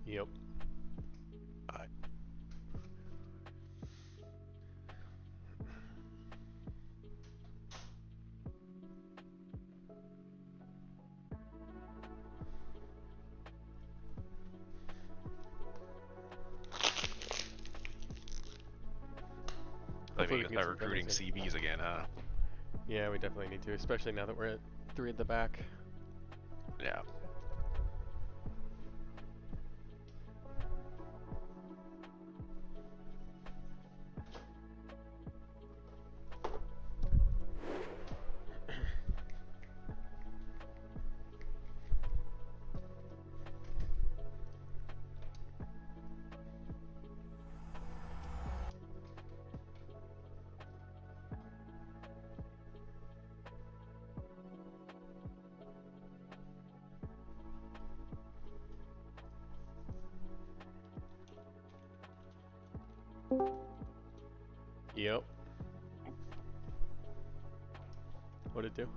Yep. I, I think we Hopefully need we to can get start some recruiting friendlies in. CVs again, huh? Yeah, we definitely need to, especially now that we're at 3 at the back. Yeah. Yep. What'd it do?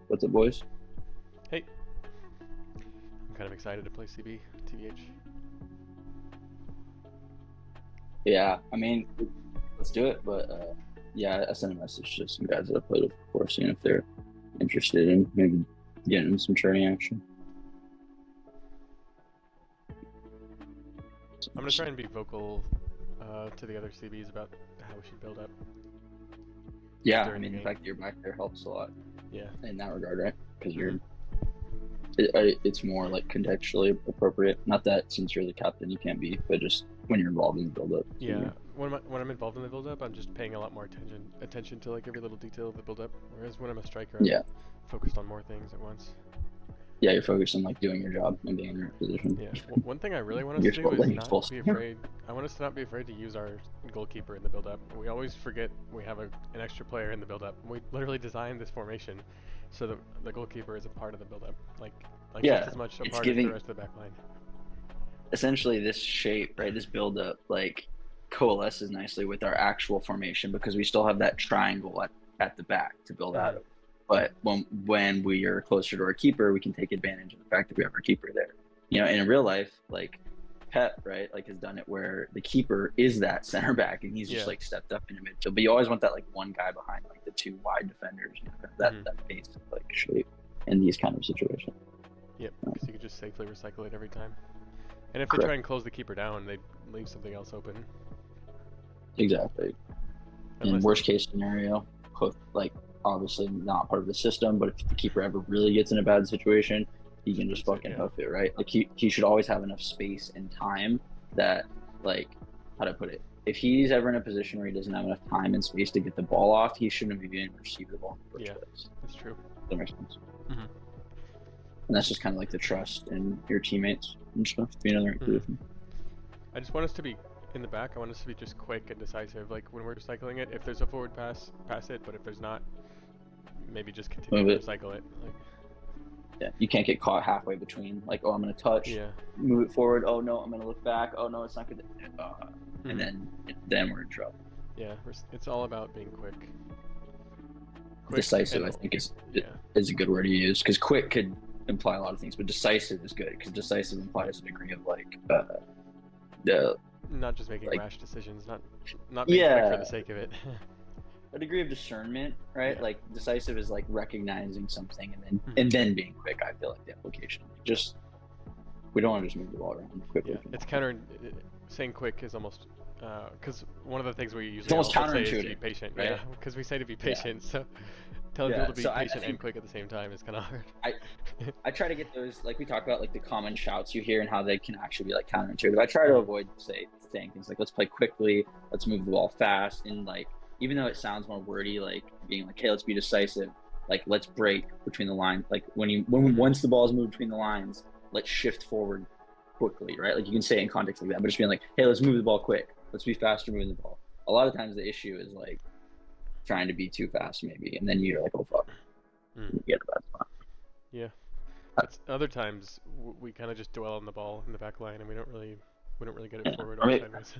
What's up, boys? Hey. I'm kind of excited to play CB, TBH. Yeah, I mean, let's do it. But yeah, I sent a message to some guys that I played with before, seeing if they're interested in maybe getting some training action. I'm gonna try and be vocal to the other CBs about how we should build up. Yeah, I during the mean, the game. fact that you're back there helps a lot Yeah. in that regard, right? Because Mhm. it's more like contextually appropriate. Not that since you're the captain you can't be, but just when you're involved in the build-up. Yeah. When I'm involved in the build up, I'm just paying a lot more attention to like every little detail of the build up. Whereas when I'm a striker, I'm Yeah, focused on more things at once. yeah, you're focused on like doing your job and being in the right position. Yeah. One thing I really want us You're to do still is laying not full be steam. afraid. I want us to not be afraid to use our goalkeeper in the build up. We always forget we have an extra player in the build up. We literally designed this formation so that the goalkeeper is a part of the build up, like just Yeah, as much a it's part as the giving rest of the back line. essentially this shape, right? This build-up like coalesces nicely with our actual formation because we still have that triangle at the back to build out of. But when we are closer to our keeper, we can take advantage of the fact that we have our keeper there. You know, in real life, like Pep, right, like has done it where the keeper is that center back and he's just Yeah. like stepped up into midfield. But you always want that like one guy behind like the two wide defenders, you know, that basic like shape in these kind of situations. Yep, because you could just safely recycle it every time. And if they Correct. try and close the keeper down, they leave something else open. Exactly. In Unless worst case scenario, like obviously not part of the system, but if the keeper ever really gets in a bad situation, he can just fucking hoof it, right? Like he should always have enough space and time that, like, how to put it, if he's ever in a position where he doesn't have enough time and space to get the ball off, he shouldn't be able to receive the ball in the first place. That's true. That makes sense. Mm-hmm. And that's just kind of like the trust in your teammates and stuff to be in the right position. I just want us to be in the back. I want us to be just quick and decisive. Like when we're recycling it, if there's a forward pass, pass it. But if there's not, maybe just continue to recycle it. Like, yeah, you can't get caught halfway between like, oh, I'm gonna touch, move it forward. Oh no, I'm gonna look back. Oh no, it's not good. And then we're in trouble. Yeah, it's all about being quick. Decisive, I think, is a good word to use because quick could imply a lot of things, but decisive is good because decisive implies a degree of like the not just making rash decisions, not being quick for the sake of it. A degree of discernment, right? Like decisive is like recognizing something and then being quick. I feel like the application just we don't want to just move the ball around quickly. Yeah, it's counter. Saying quick is almost because one of the things we usually almost say is to be patient, right? Yeah, because we say to be patient, so telling people to be patient and quick at the same time is kind of hard. I try to get those, like we talk about, like the common shouts you hear and how they can actually be like counterintuitive. I try to avoid saying things like let's play quickly, let's move the ball fast, and like even though it sounds more wordy, like being like, hey, let's be decisive, like let's break between the lines, like once the ball is moved between the lines, let's shift forward quickly, right? Like you can say it in context like that, but just being like, hey, let's move the ball quick, let's be faster moving the ball. A lot of times the issue is like trying to be too fast maybe, and then you're like, oh fuck, you get a bad spot. Yeah, But other times we kind of just dwell on the ball in the back line and we don't really get it Yeah. forward Or or maybe, sideways.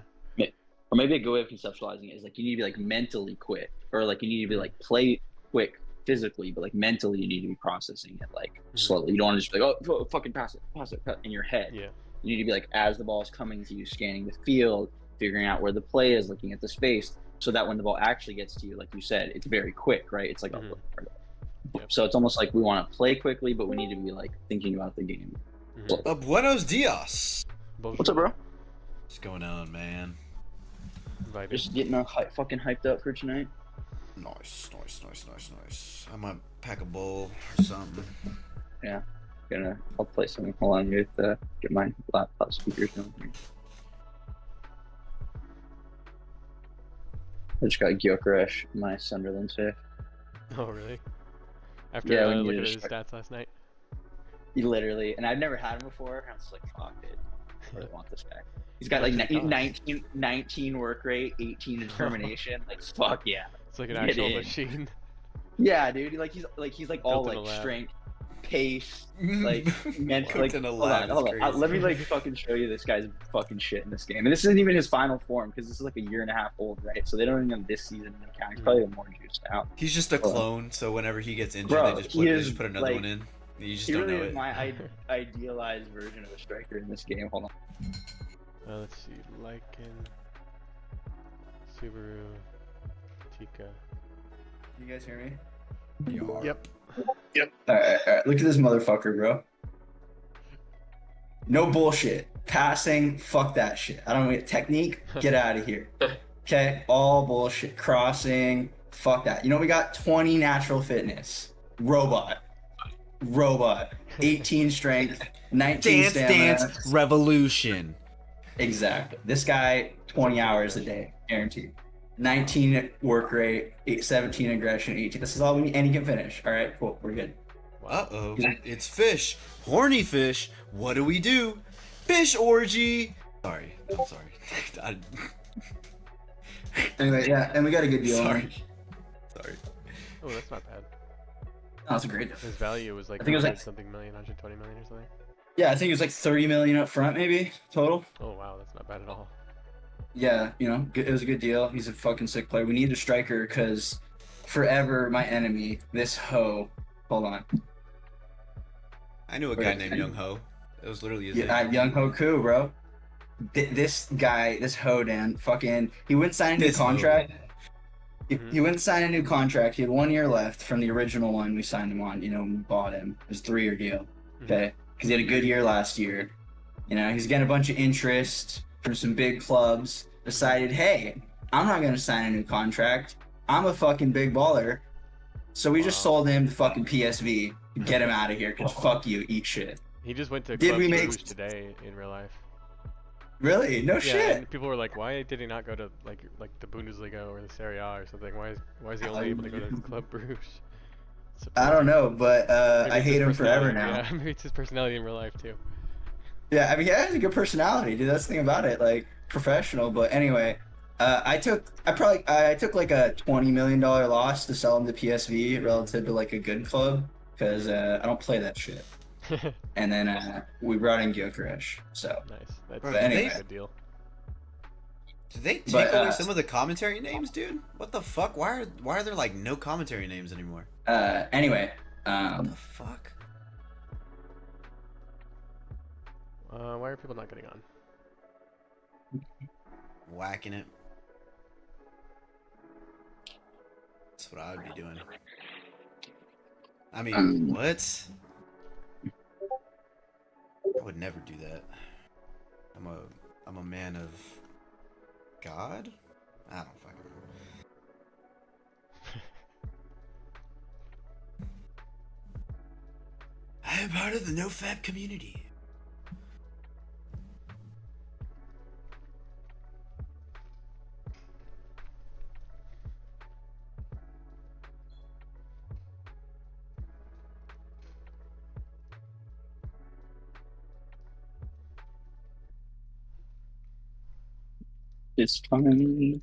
or maybe a good way of conceptualizing it is like you need to be like mentally quick, or like you need to be Mhm. like play quick physically, but like mentally you need to be processing it like Mhm. slowly. You don't want to just be like, oh, fucking pass it in your head. Yeah. You need to be like, as the ball is coming to you, scanning the field, figuring out where the play is, looking at the space, so that when the ball actually gets to you, like you said, it's very quick, right? It's like Mhm. Yep. so it's almost like we want to play quickly, but we need to be like thinking about the game. Mhm. Buenos dias. What's up, bro? What's going on, man? Vibing. Just getting fucking hyped up for tonight. Nice. I might pack a bowl or something. I'll play something. Hold on, get my laptop speakers going here. I just got Gyökeres, my Sunderland safe. Oh really? After Yeah, when you looking at just his stats last night. He literally, and I've never had him before. And I was like, fuck it, I really want this guy. He's got How like much does it cost? 19 work rate, 18 determination. Like fuck yeah. It's like an Get actual in. machine. Yeah, dude. He's like all Built in like a lab. strength, pace, like mental. Cooked Like in a hold lab on. is Let crazy. me like fucking show you this guy's fucking shit in this game. And this isn't even his final form because this is like a year and a half old, right? So they don't even have this season in account. He's probably more juiced out. He's just a Hold on. clone, so whenever he gets injured, Bro, they he is, just put another like- one in. You just He don't really know is it. my idealized version of a striker in this game. Hold on. Let's see. Lycan, Subaru, Tika. You guys hear me? Yep. All right. Look at this motherfucker, bro. No bullshit. Passing, fuck that shit. I don't get technique. Get out of here. Okay, all bullshit. Crossing, fuck that. You know we got 20 natural fitness. Robot. 18 strength. 19 stamina. revolution. Exactly. This guy, 20 hours a day, guaranteed. 19 work rate, 17 aggression, 18. This is all we need, and he can finish. All right, cool. We're good. Uh-oh, it's fish. Horny fish. What do we do? Fish orgy. Sorry, I'm sorry. Anyway, yeah, and we got a good deal on Sorry. him. Sorry. Oh, that's not bad. That was a great deal. His value was like I think it was 100 like- something million, 120 million or something. Yeah, I think it was like 30 million up front, maybe total. Oh wow, that's not bad at all. Yeah, you know, it was a good deal. He's a fucking sick player. We need a striker because forever my enemy, this hoe. Hold on. I knew a guy named Young Ho. It was literally his name. Young Hoku, bro. This guy, this Hodan, fucking, he wouldn't sign a new This hoe. contract. He Mhm. wouldn't sign a new contract. He had 1 year left from the original one we signed him on. You know, we bought him. It was a 3-year deal. Okay, because he had a good year last year. You know, he's getting a bunch of interest from some big clubs. Decided, hey, I'm not gonna sign a new contract. I'm a fucking big baller. So we just Wow. sold him to fucking PSV. Get him out of here, cause fuck you, eat shit. He just went to Did Club we make- Brugge today in real life. Really? No Yeah, shit. and people were like, why did he not go to like the Bundesliga or the Serie A or something? Why is he only able to go to Club Brugge? I don't know, but Maybe I it's hate his him forever personality. now. Yeah, maybe it's his personality in real life too. Yeah, I mean, he has a good personality, dude. That's the thing about it, like professional. But anyway, I took like a $20 million loss to sell him to PSV relative to like a good club because I don't play that shit. And then we brought in Gyökeres. So Nice. That's But that's anyway. a good deal. Did they take But, away some of the commentary names, dude? What the fuck? Why are there like no commentary names anymore? anyway, What the fuck? Why are people not getting on? Whacking it. That's what I would be doing. I mean, what? I would never do that. I'm a man of God? I don't fucking know. I am part of the NoFap community. It's coming.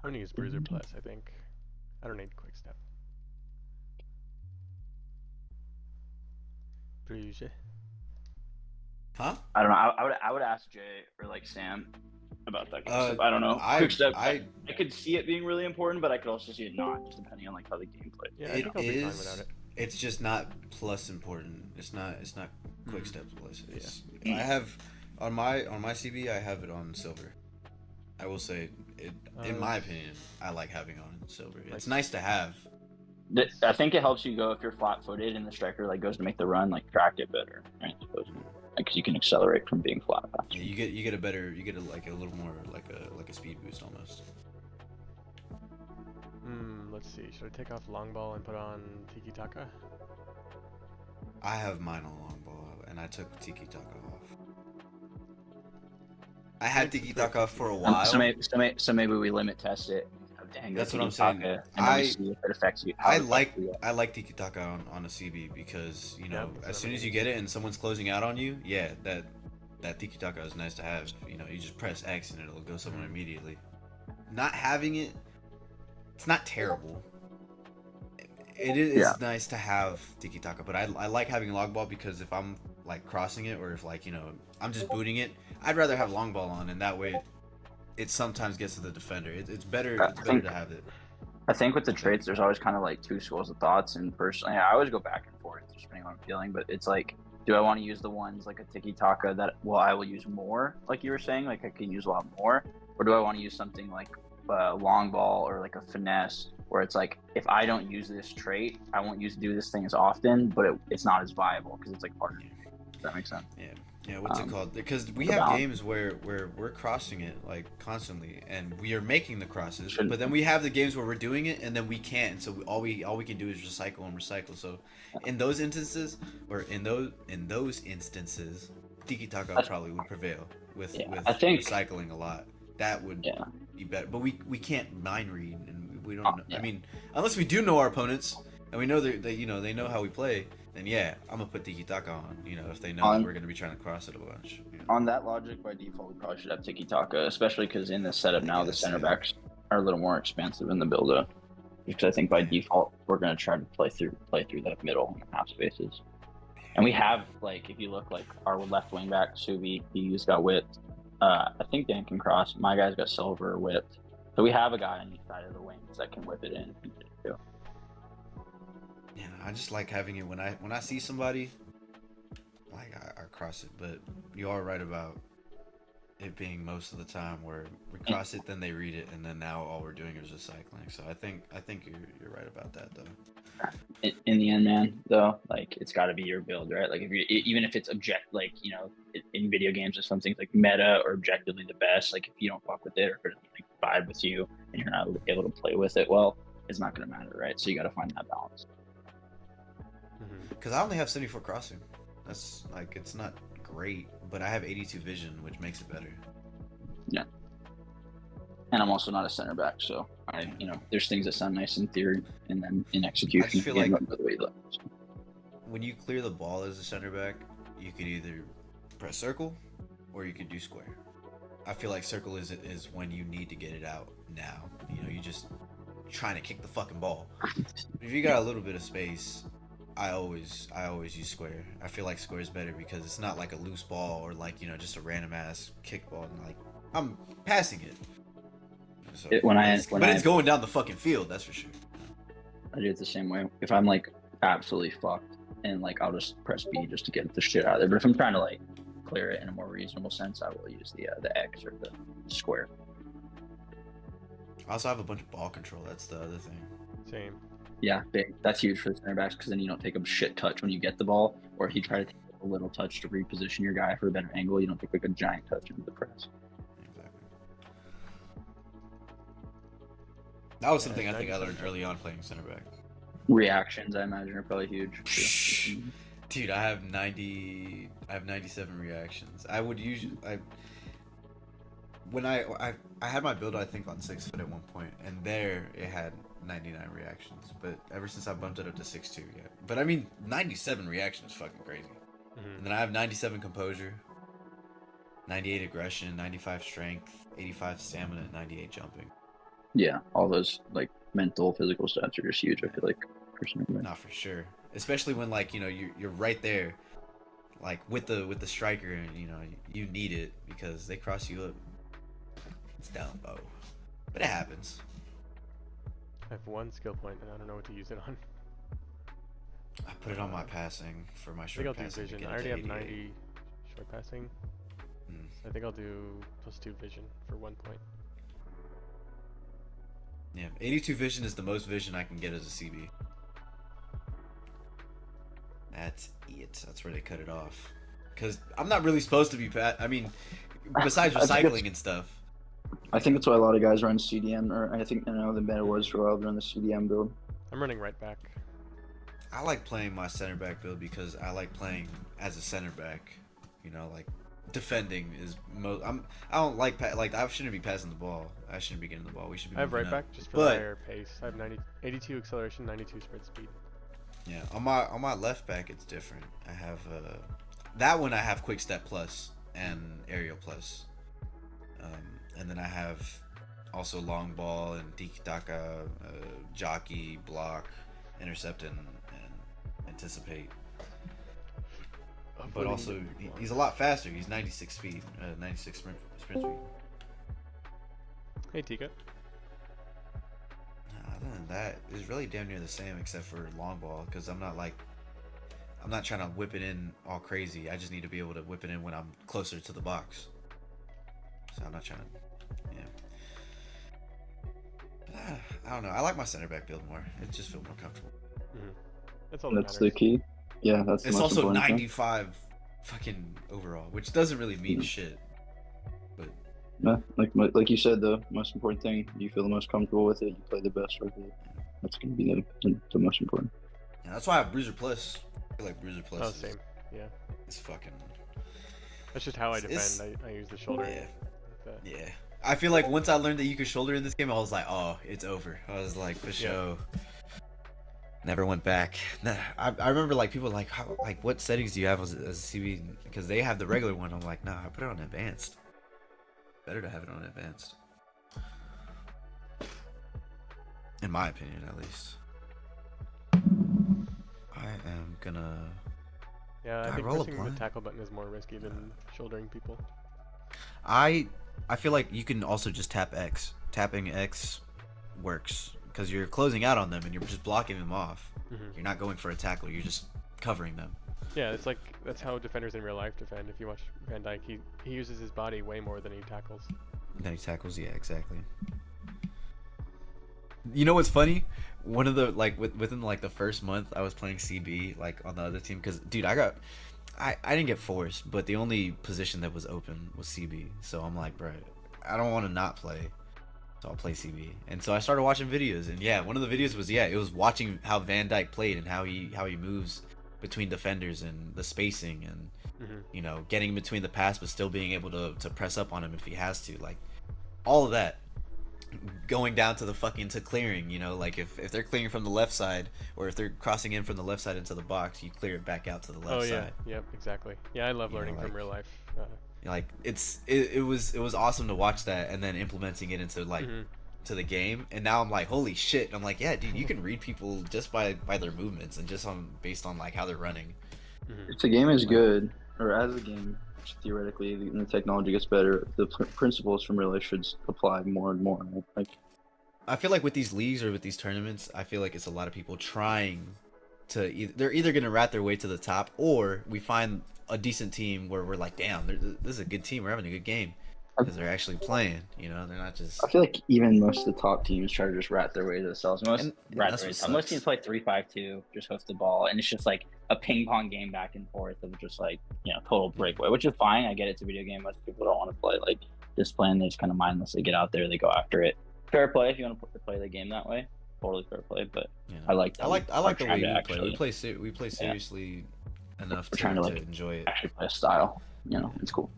I'm gonna use Bruiser Plus, I think. I don't need Quick Step. Bruiser. Huh? I don't know. I would ask Jay or like Sam about that kind of stuff. I don't know. I- Quick step. I- I could see it being really important, but I could also see it not, just depending on like how the game plays. Yeah, I think I'll be fine without it. It's just not plus important. It's not quick step plus. Yeah. I have on my CB. I have it on silver. I will say, in my opinion, I like having on silver. It's nice to have. I think it helps you go if you're flat-footed and the striker like goes to make the run, like track it better, right? Because you can accelerate from being flat faster. Yeah, you get a little more like a speed boost almost. Let's see. Should I take off long ball and put on Tiki Taka? I have mine on long ball, and I took Tiki Taka off. I had Tiki Taka off for a while. So maybe we limit test it. That's what I'm saying. And then we see if it affects you. I like Tiki Taka on a CB because as soon as you get it and someone's closing out on you, yeah, that Tiki Taka is nice to have. You just press X and it'll go somewhere immediately. Not having it, it's not terrible. It is nice to have Tiki Taka, but I like having long ball because if I'm like crossing it or if I'm just booting it, I'd rather have long ball on, and that way it sometimes gets to the defender. It's better to have it. I think with the traits, there's always kind of like two schools of thoughts, and personally, I always go back and forth just depending on what I'm feeling. But it's like, do I want to use the ones like a Tiki Taka that I will use more, like you were saying, like I can use a lot more, or do I want to use something like long ball or like a finesse, where it's like if I don't use this trait, I won't do this thing as often, but it's not as viable because it's like harder. Does that make sense? Yeah, what's it called? Because we have games where we're crossing it like constantly, and we are making the crosses. But then we have the games where we're doing it, and then we can't. And so all we can do is recycle and recycle. So in those instances, Tiki Taka probably would prevail with I think recycling a lot. That would be better. But we can't mind read, and we don't know. I mean, unless we do know our opponents and we know they know how we play. And I'm gonna put Tiki Taka on. If they know that we're gonna be trying to cross it a bunch. On that logic, by default, we probably should have Tiki Taka, especially because in this setup now, the center backs are a little more expansive in the build-up. Because I think by default, we're gonna try to play through the middle and half spaces. And we have if you look our left wing back, Subi, he's got whipped. I think Dan can cross. My guy's got silver or whipped. So we have a guy on each side of the wings that can whip it in. Yeah, I just like having it when I see somebody, I cross it. But you are right about it being most of the time where we cross it, then they read it, and then now all we're doing is recycling. So I think you're right about that though. In the end, man, though, it's got to be your build, right? Like even if it's in video games, there's some things like meta or objectively the best. Like if you don't fuck with it or if it doesn't vibe with you and you're not able to play with it well, it's not gonna matter, right? So you got to find that balance. Because I only have 74 crossing. That's it's not great, but I have 82 vision, which makes it better. Yeah. And I'm also not a center back, so there's things that sound nice in theory, and then in execution, I just feel like the way that. When you clear the ball as a center back, you could either press circle or you could do square. I feel like circle is when you need to get it out now. You just trying to kick the fucking ball. If you got a little bit of space, I always use square. I feel like square is better because it's not like a loose ball or just a random ass kick ball. And I'm passing it. So, but it's going down the fucking field. That's for sure. I do it the same way. If I'm absolutely fucked and I'll just press B just to get the shit out of there. But if I'm trying to clear it in a more reasonable sense, I will use the X or the square. I also have a bunch of ball control. That's the other thing. Same. Yeah, big. That's huge for the center backs because then you don't take a shit touch when you get the ball, or if you try to take a little touch to reposition your guy for a better angle, you don't take a giant touch into the press. Exactly. That was something I think I learned early on playing center back. Reactions, I imagine, are probably huge too. Dude, I have 97 reactions. I would usually when I had my build I think on 6 foot at one point, and there it had 99 reactions, but ever since I bumped it up to 6'2", yeah. But I mean, 97 reactions is fucking crazy. And then I have 97 composure, 98 aggression, 95 strength, 85 stamina, and 98 jumping. Yeah, all those like mental, physical stats are just huge. I feel like for some reason. Not for sure. Especially when like you're right there, like with the striker, and you need it because they cross you up. It's down low, but it happens. I have 1 skill point and I don't know what to use it on. I put it on my passing for my I think short I'll do passing. to vision. get I it already to have 88. 90 short passing. Mm. So I think I'll do +2 vision for 1 point. Yeah, 82 vision is the most vision I can get as a CB. That's it. That's where they cut it off. Because I'm not really supposed to be I mean, besides I think recycling and stuff. I think that's why a lot of guys run CDM, or I think the meta was for a while run the CDM build. I'm running right back. I like playing my center back build because I like playing as a center back. Like defending is most. I don't like I shouldn't be passing the ball. I shouldn't be getting the ball. We should be. I have moving right up. back just for But- the higher pace. I have 82 acceleration, 92 sprint speed. Yeah, on my left back it's different. I have that one I have quick step plus and aerial plus. And then I have also long ball and tiki taka, jockey, block, intercept and anticipate. But also he's a lot faster. He's 96 speed, 96 sprint speed. Hey Tika. Other than that, it's really damn near the same except for long ball because I'm not trying to whip it in all crazy. I just need to be able to whip it in when I'm closer to the box. So I'm not trying to, I don't know. I like my center back build more. It just feels more comfortable. That's all that That's matters. the key. Yeah, that's the It's most also important thing. 95 fucking overall, which doesn't really mean shit. But Yeah, like you said, the most important thing, you feel the most comfortable with it, you play the best with it. That's gonna be the most important. yeah, that's why I have Bruiser Plus. I feel like Bruiser Plus Oh, is, same. Yeah. is fucking. That's just how I It's- defend. I use the shoulder. Yeah. Like that. Yeah. I feel like once I learned that you could shoulder in this game, I was like, oh, it's over. I was like, for Yeah. sure. Never went back. Nah, I remember like people were like, how, like what settings do you have as a CB? Because they have the regular one. I'm like, nah, I put it on advanced. Better to have it on advanced. In my opinion, at least. I am gonna. Yeah, I I think roll a pressing the blind? tackle button is more risky than shouldering people. I feel like you can also just tap X. Tapping X works because you're closing out on them and you're just blocking them off. You're not going for a tackle. You're just covering them. Yeah, it's like that's how defenders in real life defend. If you watch Van Dijk, he uses his body way more than he tackles. Then he tackles. Yeah, exactly. You know what's funny? One of the within like the first month I was playing CB like on the other team because dude I didn't get forced, but the only position that was open was CB. So I'm like, bro, I don't want to not play, so I'll play CB. And so I started watching videos, and yeah, one of the videos was it was watching how Van Dijk played and how he moves between defenders and the spacing and getting in between the pass but still being able to press up on him if he has to, like all of that. Going down to the to clearing, like if they're clearing from the left side or if they're crossing in from the left side into the box, you clear it back out to the left Oh yeah, side. yep, exactly. Yeah, I love learning from real life. Like it was awesome to watch that and then implementing it into to the game, and now I'm like, holy shit. I'm like, yeah, dude, you can read people just by their movements and just based on like how they're running. If the game is good, or as the game theoretically and the technology gets better, the principles from real life should apply more and more. Like, I feel like with these leagues or with these tournaments, I feel like it's a lot of people trying to they're either going to rat their way to the top, or we find a decent team where we're like, damn, this is a good team, we're having a good game because they're actually playing, they're not just. I feel like even most of the top teams try to just rat their way to themselves. Most teams play 3-5-2, just hoof the ball, and it's just like a ping pong game back and forth of just like total breakaway, which is fine. I get it's a video game. Most people don't want to play like this playing. They just kind of mindless. They get out there, they go after it. Fair play if you want to play the game that way. Totally fair play, but I like that. I like the way we play. We play seriously enough trying to enjoy it. Actually play a style. It's cool.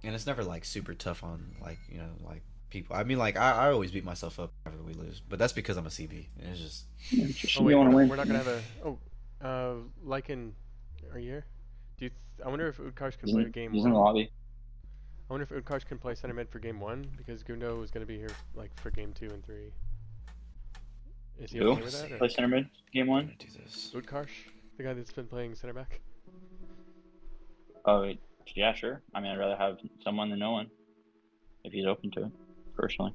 And it's never like super tough on like people. I mean, like I always beat myself up whenever we lose, but that's because I'm a CB. And it's just. Oh wait, you want to win. we're not gonna have Lycan, are you here? I wonder if Utkarsh can play a game. He's in the lobby. I wonder if Udkarsh can play center mid for game 1 because Gundo is going to be here like for game 2 and 3. Is he Who? okay with that? Play Or? center mid game I'm 1. gonna do this. Udkarsh, the guy that's been playing center back. Oh, yeah, sure. I mean, I'd rather have someone than no one. If he's open to it, personally.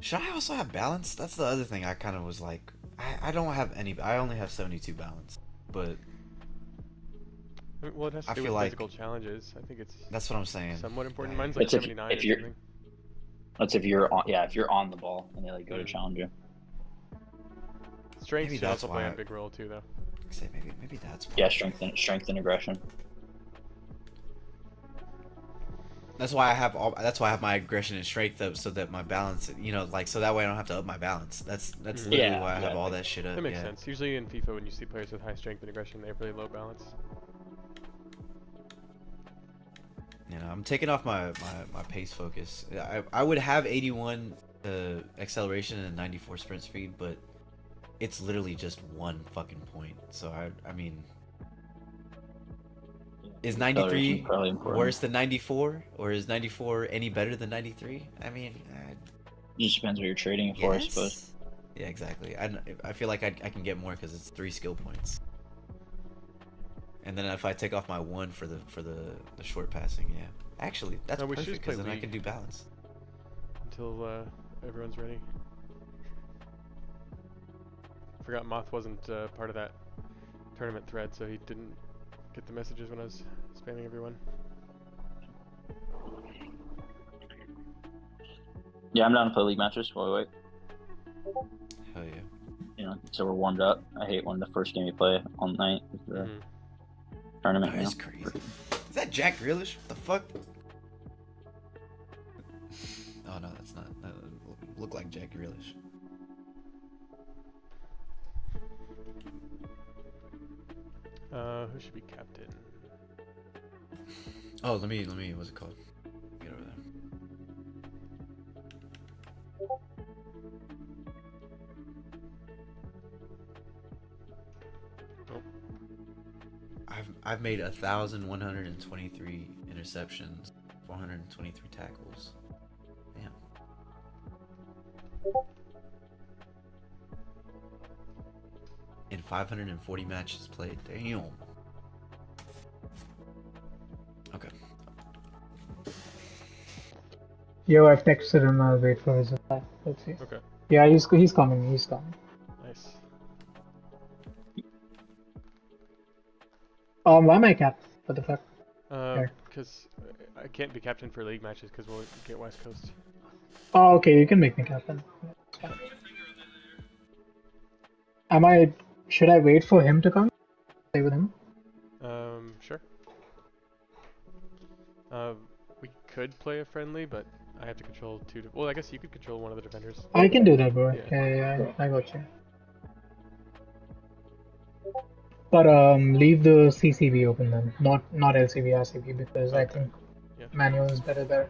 Should I also have balance? That's the other thing I kind of was like, I don't have any. I only have 72 balance, but I mean, well, it has to I do feel with like- physical challenges. I think it's that's what I'm saying. somewhat important. Like- Mine's like It's if- 79 if or you're- something. That's if you're on. Yeah, if you're on the ball and they like go to Mm. challenge you. Strength Maybe should that's also play why a big role too, though. Say maybe that's why. Yeah, strength and aggression. That's why I have all. That's why I have my aggression and strength up, so that my balance, like so that way I don't have to up my balance. That's Mhm. literally Yeah, why I have exactly. all that shit up. That makes yeah. sense. Usually in FIFA, when you see players with high strength and aggression, they have really low balance. I'm taking off my pace focus. I would have 81 acceleration and 94 sprint speed, but it's literally just one fucking point. So I mean, is 93 Acceleration's probably important. worse than 94, or is 94 any better than 93? I mean, It just depends what you're trading it for, I suppose. Yeah, exactly. I feel like I can get more because it's 3 skill points. And then if I take off my 1 for the short passing, yeah. Actually, that's No, we should perfect play because then I League. can do balance. Until everyone's ready. Forgot Moth wasn't part of that tournament thread, so he didn't get the messages when I was spamming everyone. Yeah, I'm down to play league matches while we wait. Hell yeah. So we're warmed up. I hate when the first game you play all night is the Mhm. tournament. That is crazy. Is that Jack Grealish? What the fuck? Oh no, that's not. That doesn't look like Jack Grealish. Who should be captain? Oh, let me. What's it called? Get over there. I've made 1,123 interceptions, 423 tackles. Damn. In 540 matches played. Damn. Okay. Yo, I've texted him. I'll wait for his reply. Let's see. Okay, Yeah, he's coming. He's coming. nice. Why am I captain? What the fuck? Sure. Because I can't be captain for league matches because we'll get West Coast. Oh, okay. You can make me captain. It's fine. Should I wait for him to come? Stay with him. Sure. We could play a friendly, but I have to control two. Well, I guess you could control one of the defenders. I can do that, bro. Yeah. Yeah, I got you. But leave the CCB open then, not LCB RCB, because I think Yeah. manual is better there.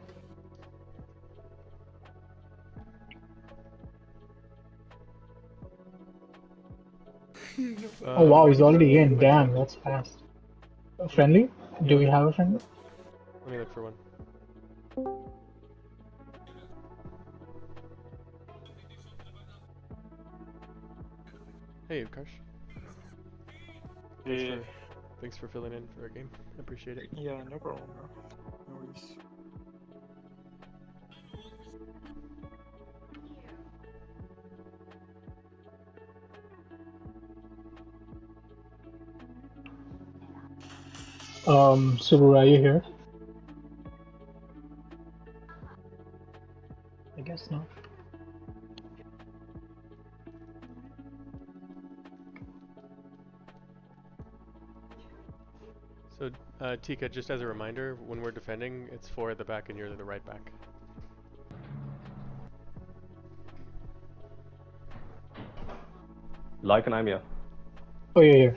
Oh wow, he's already in. Damn, that's fast. A friendly? Do we have a friendly? Let me look for one. Hey, Utkarsh. Yeah, Thanks for filling in for our game. I appreciate it. yeah, no problem, bro. No worries. Subur, are you here? I guess not. So, Tika, just as a reminder, when we're defending, it's 4 at the back and you're the right back. Like and I'm here. Oh yeah, yeah.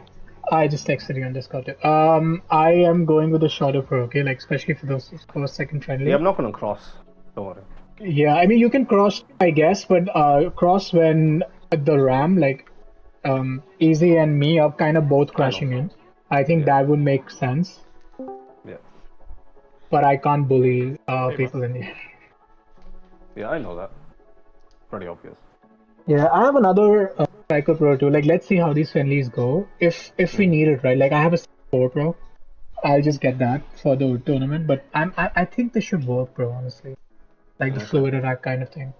I just texted you on Discord. I am going with the shorter pro, okay? Like, especially for those first, second friendly. Yeah, I'm not gonna cross. Don't worry. Yeah, I mean, you can cross, I guess, but cross when the ram, like, Easy and me are kind of both crashing in. I think that would make sense. Yeah. But I can't bully Hey, people in the air. Yeah, I know that. Pretty obvious. Yeah, I have another Psycho Pro too. Like, let's see how these friendlies go. If we need it, right? Like, I have a 4 Pro. I'll just get that for the tournament. But I think they should work, bro. Honestly, like the fluid attack kind of thing.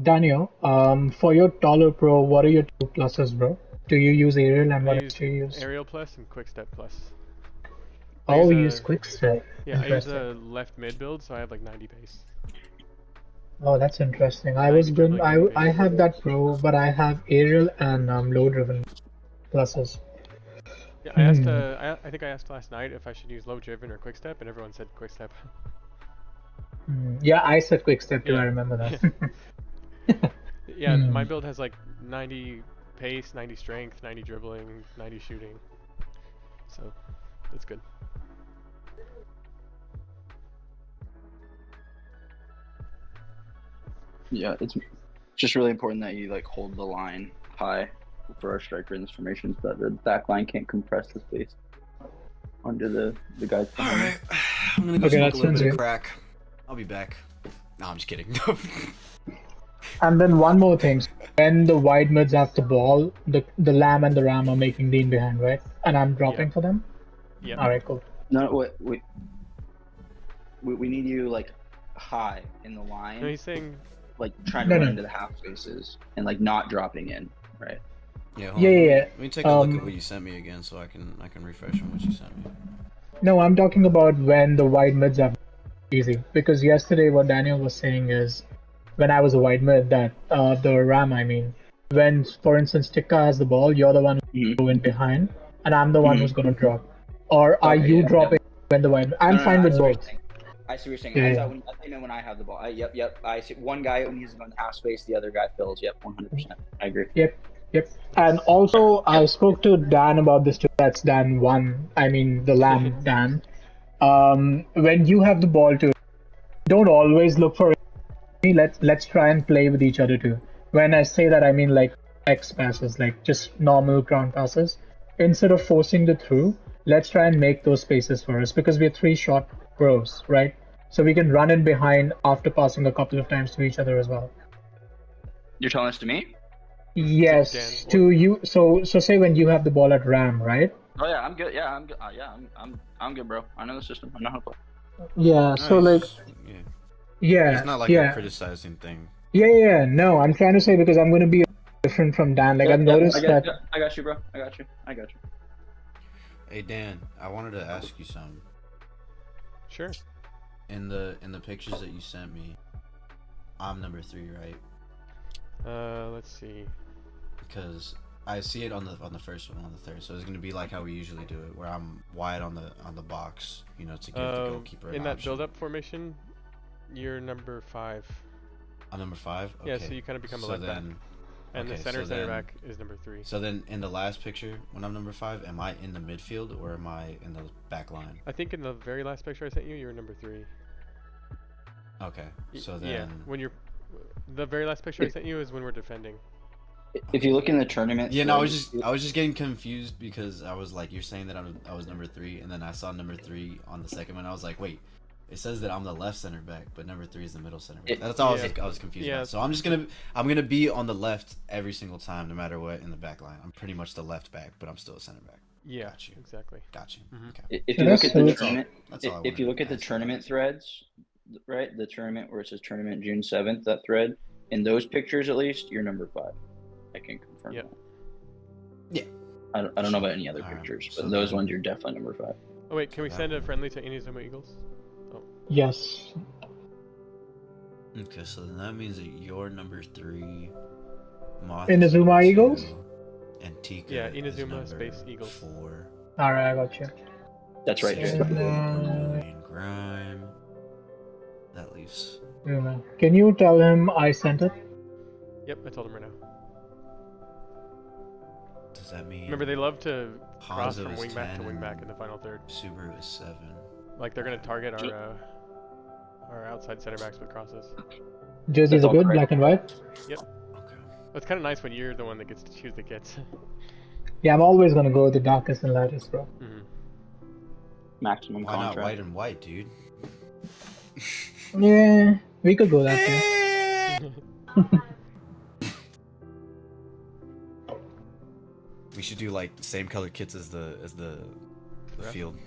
Daniel, for your taller pro, what are your 2 pluses, bro? Do you use aerial and what else do you use? Aerial plus and quick step plus. Oh, you use use quick step. Yeah, I use Interesting. a left mid build, so I have like 90 pace. Oh, that's interesting. I was going. I have that pro, but I have aerial and low driven pluses. Yeah, I asked. I think I asked last night if I should use low driven or quick step, and everyone said quick step. Yeah, I said quick step too. Yeah. I remember that. Yeah, my build has like 90 pace, 90 strength, 90 dribbling, 90 shooting. So, it's good. Yeah, it's just really important that you like hold the line high for our striker in this formation so that the back line can't compress the space under the guys behind. Alright, I'm gonna go Okay, smoke that a little sounds bit of good. crack. I'll be back. No, I'm just kidding. And then one more thing. When the wide mids have the ball, the lamb and the ram are making the in behind, right? And I'm dropping for them. Yeah. All right, cool. No, we need you like high in the line. No, he's saying. Like trying to run into the half spaces and like not dropping in, right? Yeah, Yeah. Let me take a look at what you sent me again, so I can refresh on what you sent me. No, I'm talking about when the wide mids are easy. Because yesterday, what Daniel was saying is, when I was a wide mid, that the ram, I mean, when for instance Tikka has the ball, you're the one who's going behind, and I'm the one who's gonna drop. Or are you dropping when the wide? I'm fine with both. I see what you're saying. Yeah. I thought when I have the ball. Yep. I see one guy when he's on the half space, the other guy fills. Yep, 100%. I agree. Yep. And also, I spoke to Dan about this too. That's Dan 1. I mean, the lamb Dan. When you have the ball too, don't always look for it. Let's try and play with each other too. When I say that, I mean like X passes, like just normal ground passes. Instead of forcing the through, let's try and make those spaces for us because we're 3 short pros, right? So we can run in behind after passing a couple of times to each other as well. You're telling this to me? Yes, Dan, to you. So say when you have the ball at ram, right? Oh yeah, I'm good. Yeah, I'm good. I'm good, bro. I know the system. I know how to play. Yeah. So like, yeah. yeah, It's not like yeah. a criticizing thing. Yeah. No, I'm trying to say because I'm gonna be different from Dan. Like I've noticed that. I got you, bro. I got you. Hey Dan, I wanted to ask you something. Sure. In the pictures that you sent me, I'm number 3, right? Let's see. Because I see it on the first one, on the third. So it's gonna be like how we usually do it, where I'm wide on the box, to give the goalkeeper an in that option. build-up formation, you're number 5. I'm number 5. Okay. Yeah, so you kind of become a left back. And the center back is number 3. So then, in the last picture, when I'm number 5, am I in the midfield or am I in the back line? I think in the very last picture I sent you, you were number 3. Okay. So then. Yeah, when you're. The very last picture I sent you is when we're defending. If you look in the tournament. Yeah, no, I was just getting confused because I was like, you're saying that I was number 3, and then I saw number 3 on the second one. I was like, wait, it says that I'm the left center back, but number 3 is the middle center back. That's all I was confused about. So I'm gonna be on the left every single time, no matter what in the back line. I'm pretty much the left back, but I'm still a center back. Yeah, Got you. exactly. Got you. Mhm. Okay. If you look at the That's tournament, That's all I if you wanted look to at the ask. tournament threads, right? The tournament where it says tournament June 7th, that thread, in those pictures at least, you're number 5. I can confirm Yep. that. Yeah. I don't know about any other Alright, pictures, so but those then- ones you're definitely number 5. Oh wait, can we That send a one. friendly to Inazuma Eagles? Yes. Okay, so then that means that you're number 3. Moth Inazuma is number Eagles? 2, and Tika Yeah, is Inazuma number space Eagles. 4. All right, I got you. That's right, Yeah. Dre. Wayne Grime. That leaves. Yeah. Can you tell him I sent it? Yep, I told him right now. Does that mean? Remember, they love to cross Hanzo from is wingback to 10, wingback in the final third. Subaru is 7. Like they're gonna target our outside center backs with crosses. Jerseys That's are all good, correct. black and white. Yep. Okay. It's kind of nice when you're the one that gets to choose the kits. Yeah, I'm always gonna go with the darkest and lightest, bro. hmm Maximum Why not contract. white and white, dude? Yeah, we could go that way. We should do like the same color kits as the Yeah. field.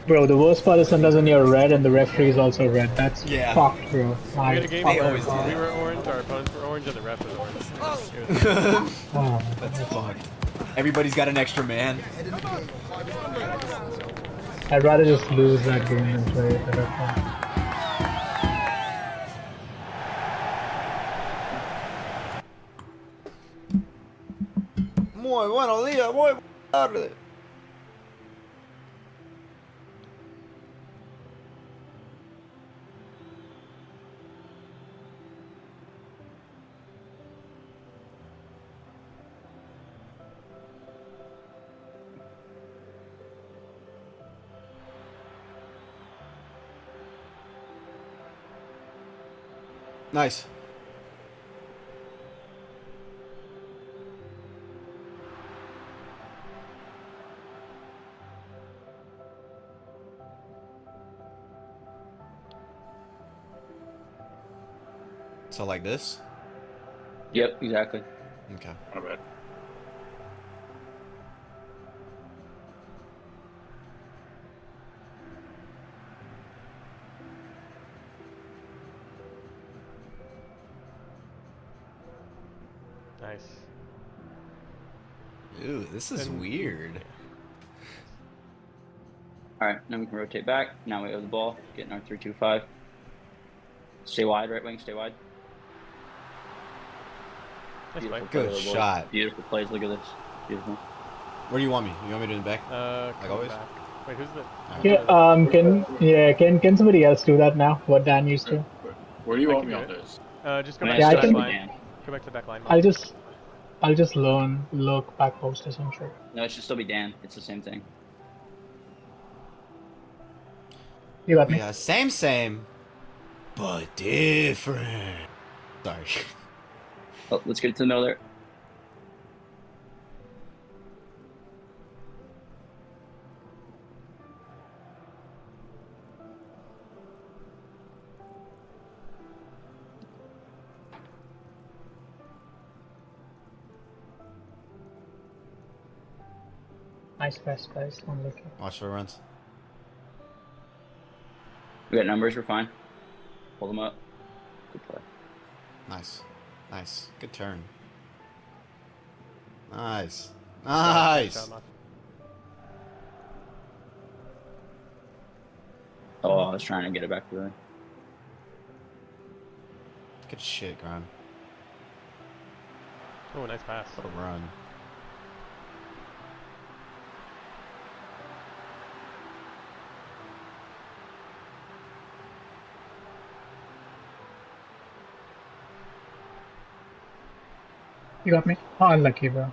Bro, the worst part is sometimes when you're red and the referee is also red. That's Yeah. fucked, bro. We had a game They where always do we that. were orange, our opponents were orange, and the ref was orange. It was Oh, That's fucked. Everybody's got an extra man. I'd rather just lose that game than play it at that point. Muy buenos días, muy buenas tardes. Nice. So like this? Yep, exactly. Okay. My bad. nice. Ooh, this is And- weird. All right, now we can rotate back. Now we have the ball. Getting our 3-2-5. Stay wide, right wing. Stay wide. Nice play. Beautiful Good play, boys. shot. Beautiful plays. Look at this. Beautiful. Where do you want me? You want me to in the back? Like always? Back. Wait, who's the? Yeah, can somebody else do that now? What Dan used to? Where do you I want can me do on it. this? Just go When back Yeah, to I the can- back line. Dan. Go back to the back line. I'll just look back post or some shit. No, it should still be Dan. It's the same thing. You got me. Yeah, same, but different. Sorry. Oh, let's get it to the middle there. Nice pass, guys. I'm looking. Watch for runs. We got numbers. We're fine. Hold them up. Good play. Nice. Nice. Good turn. Nice. Nice. Oh, I was trying to get it back to the. Good shit, Grime. Oh, nice pass. What a run. You got me? Oh, unlucky, bro.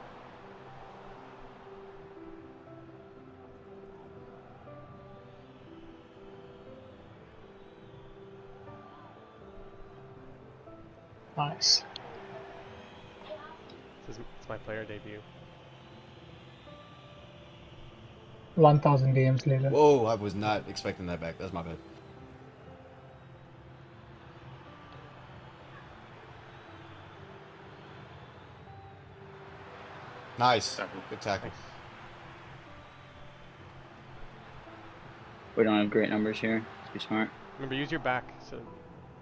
Nice. It's my player debut. 1,000 DMs later. Whoa, I was not expecting that back. That's my bad. Nice. Tackle. Good tackle. Nice. We don't have great numbers here. Let's be smart. Remember, use your back. So,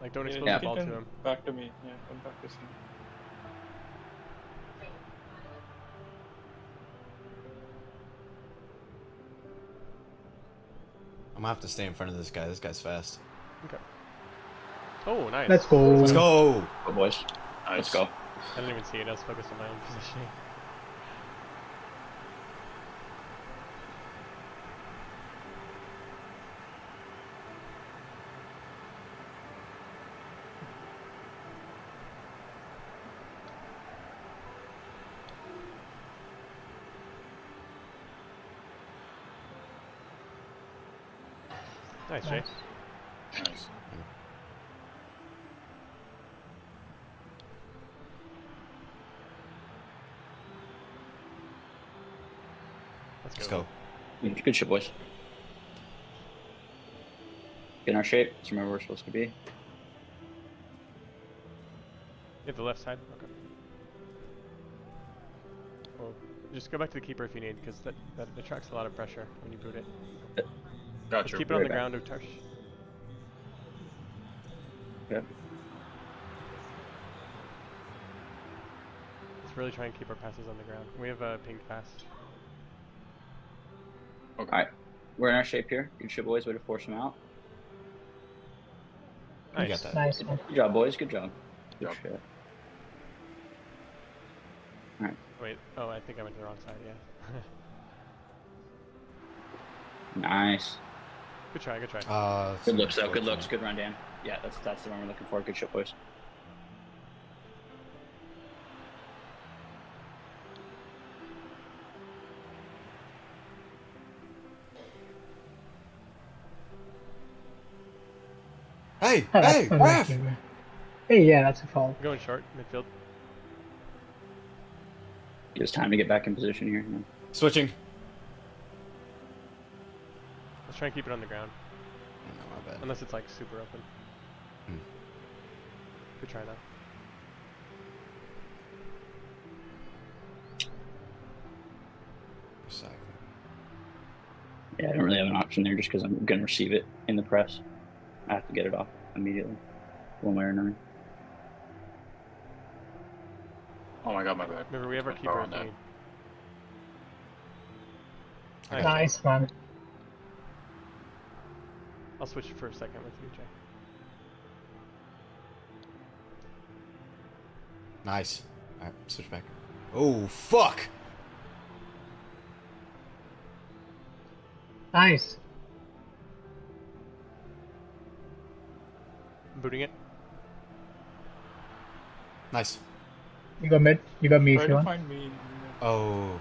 like, don't expose Yeah. the ball to him. Back to me. Yeah, come back to me. I'm gonna have to stay in front of this guy. This guy's fast. Okay. Oh, nice. Let's go. Let's go. Go, boys. Nice. Let's go. I didn't even see it. I was focused on my own positioning. Nice, Jay. Nice. Let's go. Good shit, boys. Get in our shape. Let's remember where we're supposed to be. You have the left side? Okay. Well, just go back to the keeper if you need, because that attracts a lot of pressure when you boot it. Let's keep it on the ground, Utarsh. Yep. Let's really try and keep our passes on the ground. We have a pinged pass. Okay. Alright. We're in our shape here. Good shit, boys. Way to force them out. You Nice. got that. Nice one. Good job, boys. Good job. Good Yep. shit. Alright. Wait, oh, I think I went to the wrong side, yeah. Nice. Good try, good try. Good looks, though. Good looks. Good run, Dan. Yeah, that's the one we're looking for. Good shit, boys. Hey, Oh, hey, that's ref! okay. Hey, yeah, that's a foul. Going short, midfield. Give us time to get back in position here. Switching. Let's try and keep it on the ground. No, my bad. Unless it's like super open. Hmm. Good try though. Exactly. Yeah, I don't really have an option there just because I'm going to receive it in the press. I have to get it off immediately, one way or another. Oh my god, my bad. Remember, we have our Power keeper on if you that. need. I got Nice one. I'll switch for a second with you, Jay. Nice. Alright, switch back. Oh, fuck! Nice. I'm booting it. Nice. You got mid. You got me if Try you to want. find me. Oh.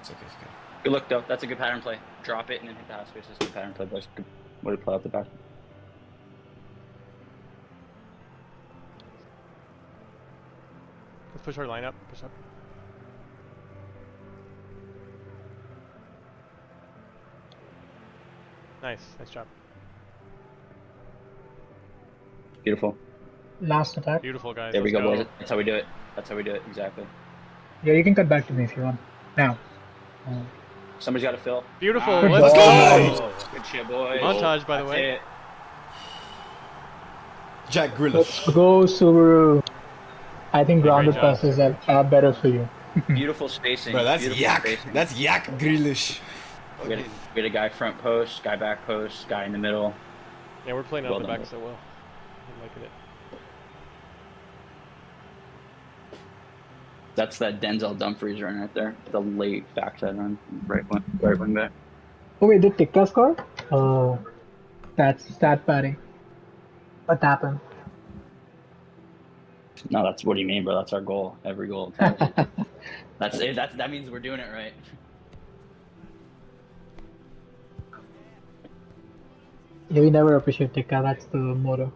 It's okay, it's okay. Good look, though. That's a good pattern play. Drop it and then hit the half space. That's a good pattern play, boys. Good way to play out the back. Let's push our line up. Push up. Nice. Nice job. Beautiful. Last attack. Beautiful, guys. There we Let's go, boys. That's how we do it. That's how we do it. Exactly. Yeah, you can cut back to me if you want. Now. Somebody's got to fill. Beautiful. Nice. Let's Let's go. Good shit, boys. Montage, by the That's way. it. Jack Grealish. Let's go, Subaru. I think grounded job. passes are better for you. Beautiful spacing. Bro, that's Beautiful yak. spacing. That's yak Grealish. We had a guy front post, guy back post, guy in the middle. Yeah, we're playing out Well the done, back bro. so well. I'm liking it. That's that Denzel Dumfries run right there. The late backside run. Right wing back. Oh wait, did Tikka score? Oh, that's stat padding. What happened? No, that's what do you mean, bro? That's our goal. Every goal. That's it. That means we're doing it right. Yeah, we never appreciate Tikka. That's the motto.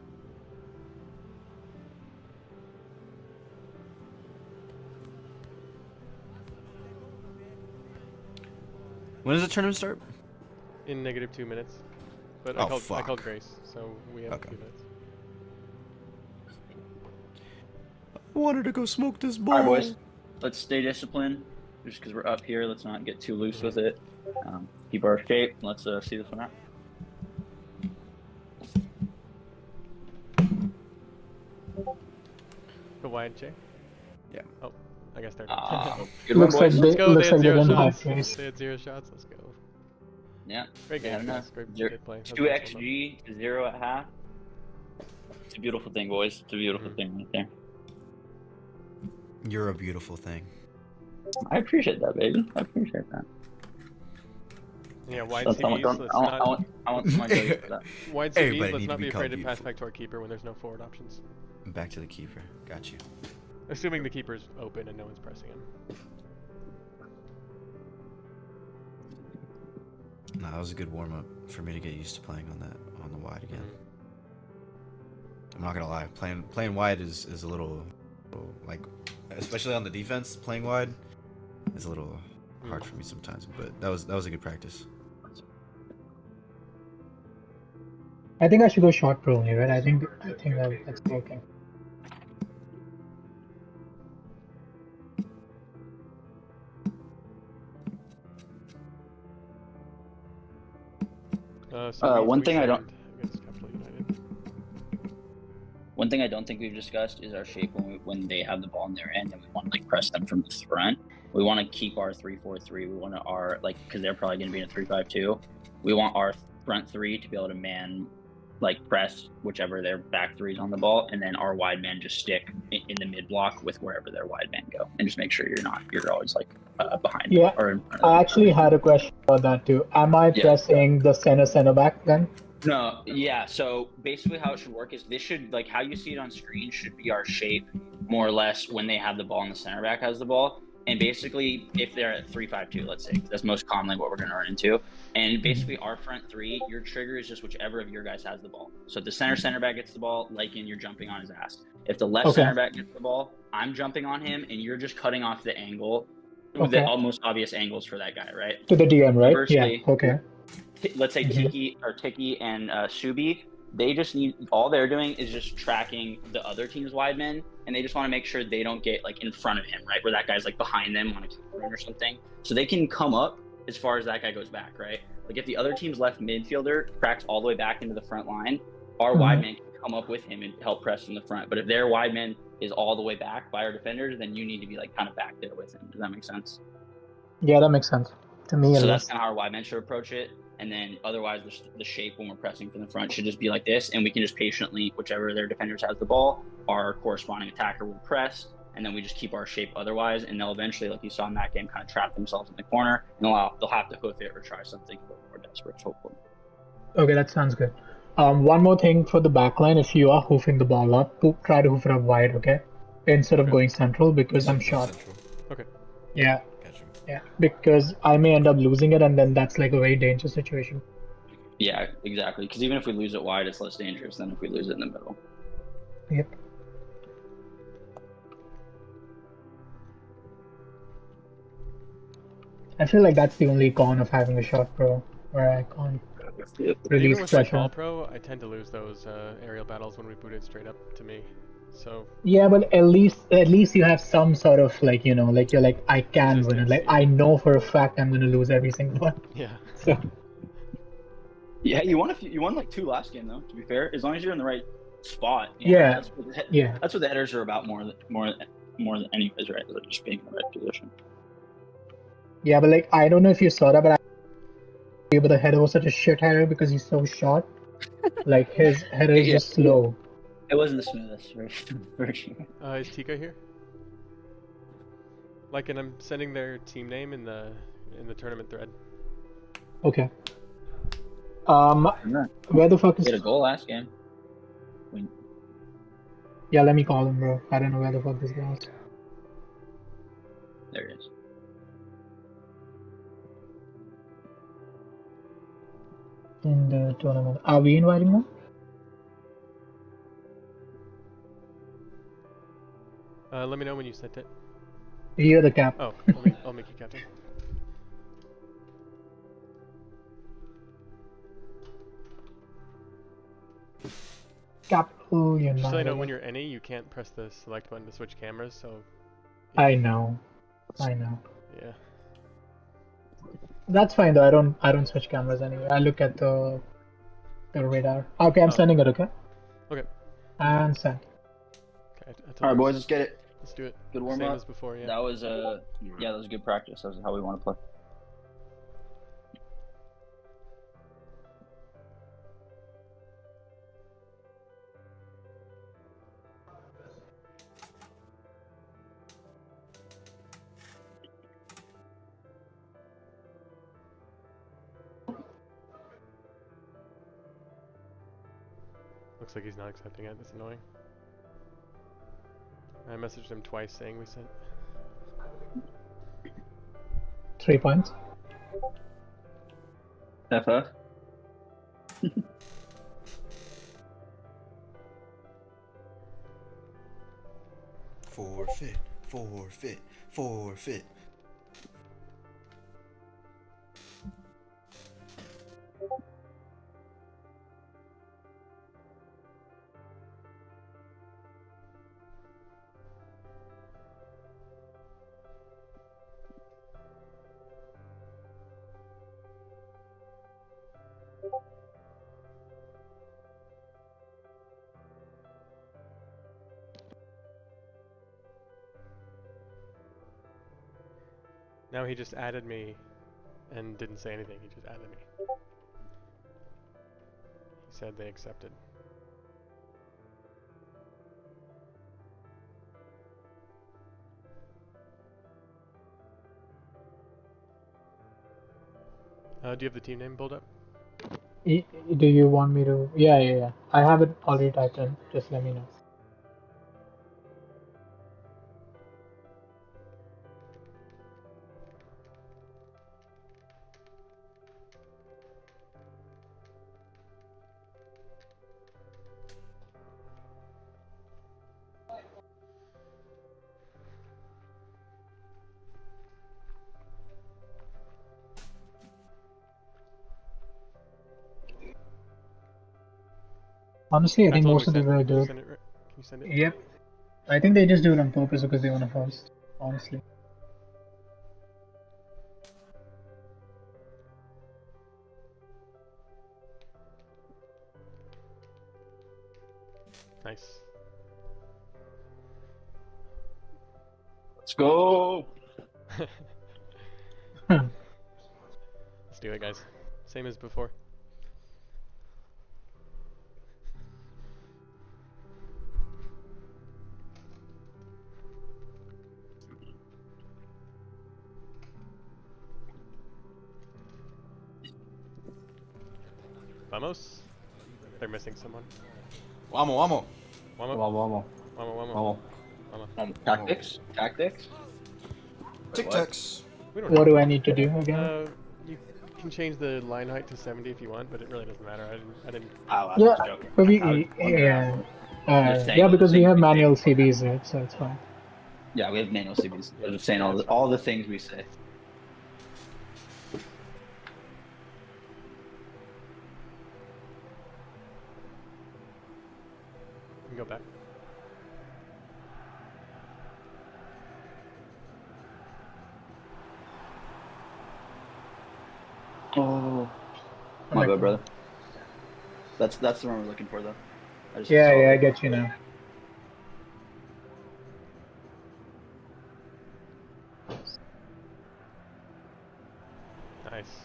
When does the tournament start? In -2 minutes. But Oh, I fuck. called Grace, so we have Okay. a few minutes. I wanted to go smoke this ball. All right, boys. Let's stay disciplined. Just because we're up here, let's not get too loose with it. Keep our shape. Let's see this one out. Go wide, Jay. Yeah. Oh, I guess they're done. Good one, Looks like boys. Let's they, go. They looks had like they 0 didn't have shots. space. They had 0 shots. Let's go. Yeah. Great Yeah, I game, don't know. guys. Great Zero- play. That was 2 nice, well done. XG to 0 at half. It's a beautiful thing, boys. It's a beautiful Mhm. thing right there. You're a beautiful thing. I appreciate that, baby. I appreciate that. Yeah, wide That's- CVs. Let's not. I want some ideas for that. Wide CVs. Everybody Let's need not to be become afraid to pass beautiful. back to our keeper when there's no forward options. Back to the keeper. Got you. Assuming the keeper's open and no one's pressing him. No, that was a good warm up for me to get used to playing on the wide again. I'm not gonna lie, playing wide is a little like, especially on the defense, playing wide is a little hard for me sometimes. But that was a good practice. I think I should go short pro only, right? I think that's working. One thing I don't. Against Capital United. One thing I don't think we've discussed is our shape when they have the ball in their end and we want to like press them from the front. We want to keep our 3-4-3. We want our because they're probably going to be in a 3-5-2. We want our front three to be able to man, like press whichever their back three is on the ball, and then our wide man just stick in the mid block with wherever their wide man go, and just make sure you're always like behind. Yeah, or in front of I actually had a question about that too. Am I pressing the center back then? No, yeah. So basically, how it should work is this should like how you see it on screen should be our shape more or less when they have the ball and the center back has the ball. And basically, if they're at 3-5-2, let's say, that's most commonly what we're going to run into. And basically, our front three, your trigger is just whichever of your guys has the ball. So if the center back gets the ball, Lycan, you're jumping on his ass. If the left center back gets the ball, I'm jumping on him, and you're just cutting off the angle, the almost obvious angles for that guy, right? To the DM, right? Conversely, yeah. Okay. Let's say Tiki and Subi, they just need, all they're doing is just tracking the other team's wide men, and they just want to make sure they don't get like in front of him, right? Where that guy's like behind them on a kick run or something. So they can come up as far as that guy goes back, right? Like if the other team's left midfielder tracks all the way back into the front line, our wide man can come up with him and help press from the front. But if their wide man is all the way back by our defenders, then you need to be like kind of back there with him. Does that make sense? Yeah, that makes sense to me. So that's kind of how our wide man should approach it. And then otherwise the shape when we're pressing from the front should just be like this, and we can just patiently, whichever their defenders has the ball, our corresponding attacker will press, and then we just keep our shape otherwise, and they'll eventually, like you saw in that game, kind of trap themselves in the corner, and they'll have to hoof it or try something a little more desperate, hopefully. Okay, that sounds good. One more thing for the backline, if you are hoofing the ball up, try to hoof it up wide, okay? Instead of going central, because I'm short. Okay. Yeah. Yeah, because I may end up losing it, and then that's like a very dangerous situation. Yeah, exactly. Because even if we lose it wide, it's less dangerous than if we lose it in the middle. Yep. I feel like that's the only con of having a short pro, where I can't release Even with pressure. small pro, I tend to lose those aerial battles when we boot it straight up to me. So yeah, but at least you have some sort of like, you know, like you're like, I can win it. Like I know for a fact I'm gonna lose every single one. Yeah. So yeah, you won like 2 last game though. To be fair, as long as you're in the right spot. Yeah. That's what the headers are about more than anyways, right? Like just being in the right position. Yeah, but like I don't know if you saw that, but the header was such a shit header because he's so short. Like his header is just slow. It wasn't the smoothest version. Is Tika here? Like, and I'm sending their team name in the tournament thread. Okay. Where the fuck is? He had a goal last game. Yeah, let me call him, bro. I don't know where the fuck this guy is. There it is. In the tournament, are we inviting him? Let me know when you sent it. You're the cap. Oh, I'll make you captain. Cap. Oh, you're Just not. so you know, when you're any, you can't press the select button to switch cameras. So. I know. Yeah. That's fine though. I don't switch cameras anyway. I look at the radar. Okay, I'm sending it. Okay. Okay. And send. Okay. All right, boys, let's get it. Let's do it. Good warm Same up. as before, yeah. That was that was good practice. That was how we want to play. Looks like he's not accepting it. That's annoying. I messaged him twice saying we sent. 3 points. FF. Forfeit, forfeit, forfeit. Now he just added me and didn't say anything. He just added me. He said they accepted. Do you have the team name build up? Do you want me to? Yeah. I have it already typed in. Just let me know. Honestly, I think most of the guys do it. Can you send it? Yep. I think they just do it on purpose because they want to host. Honestly. Nice. Let's go. Let's do it, guys. Same as before. Vamos. They're missing someone. Vamos, vamos. Wamo. Vamos, Wamo. vamos. Wamo. Tactics. Tactics. Tic Tacs. We don't What know. do I need to do again? You can change the line height to 70 if you want, but it really doesn't matter. I didn't. Oh, I was Yeah, joking. but we, I was- yeah, Just saying, yeah, because we saying have we- manual CBs, right? So it's fine. Yeah, we have manual CBs. I was just saying all the things we say. You can go back. Oh, my bad, brother. That's the one we're looking for, though. I just saw Yeah, I it. get you now. Nice.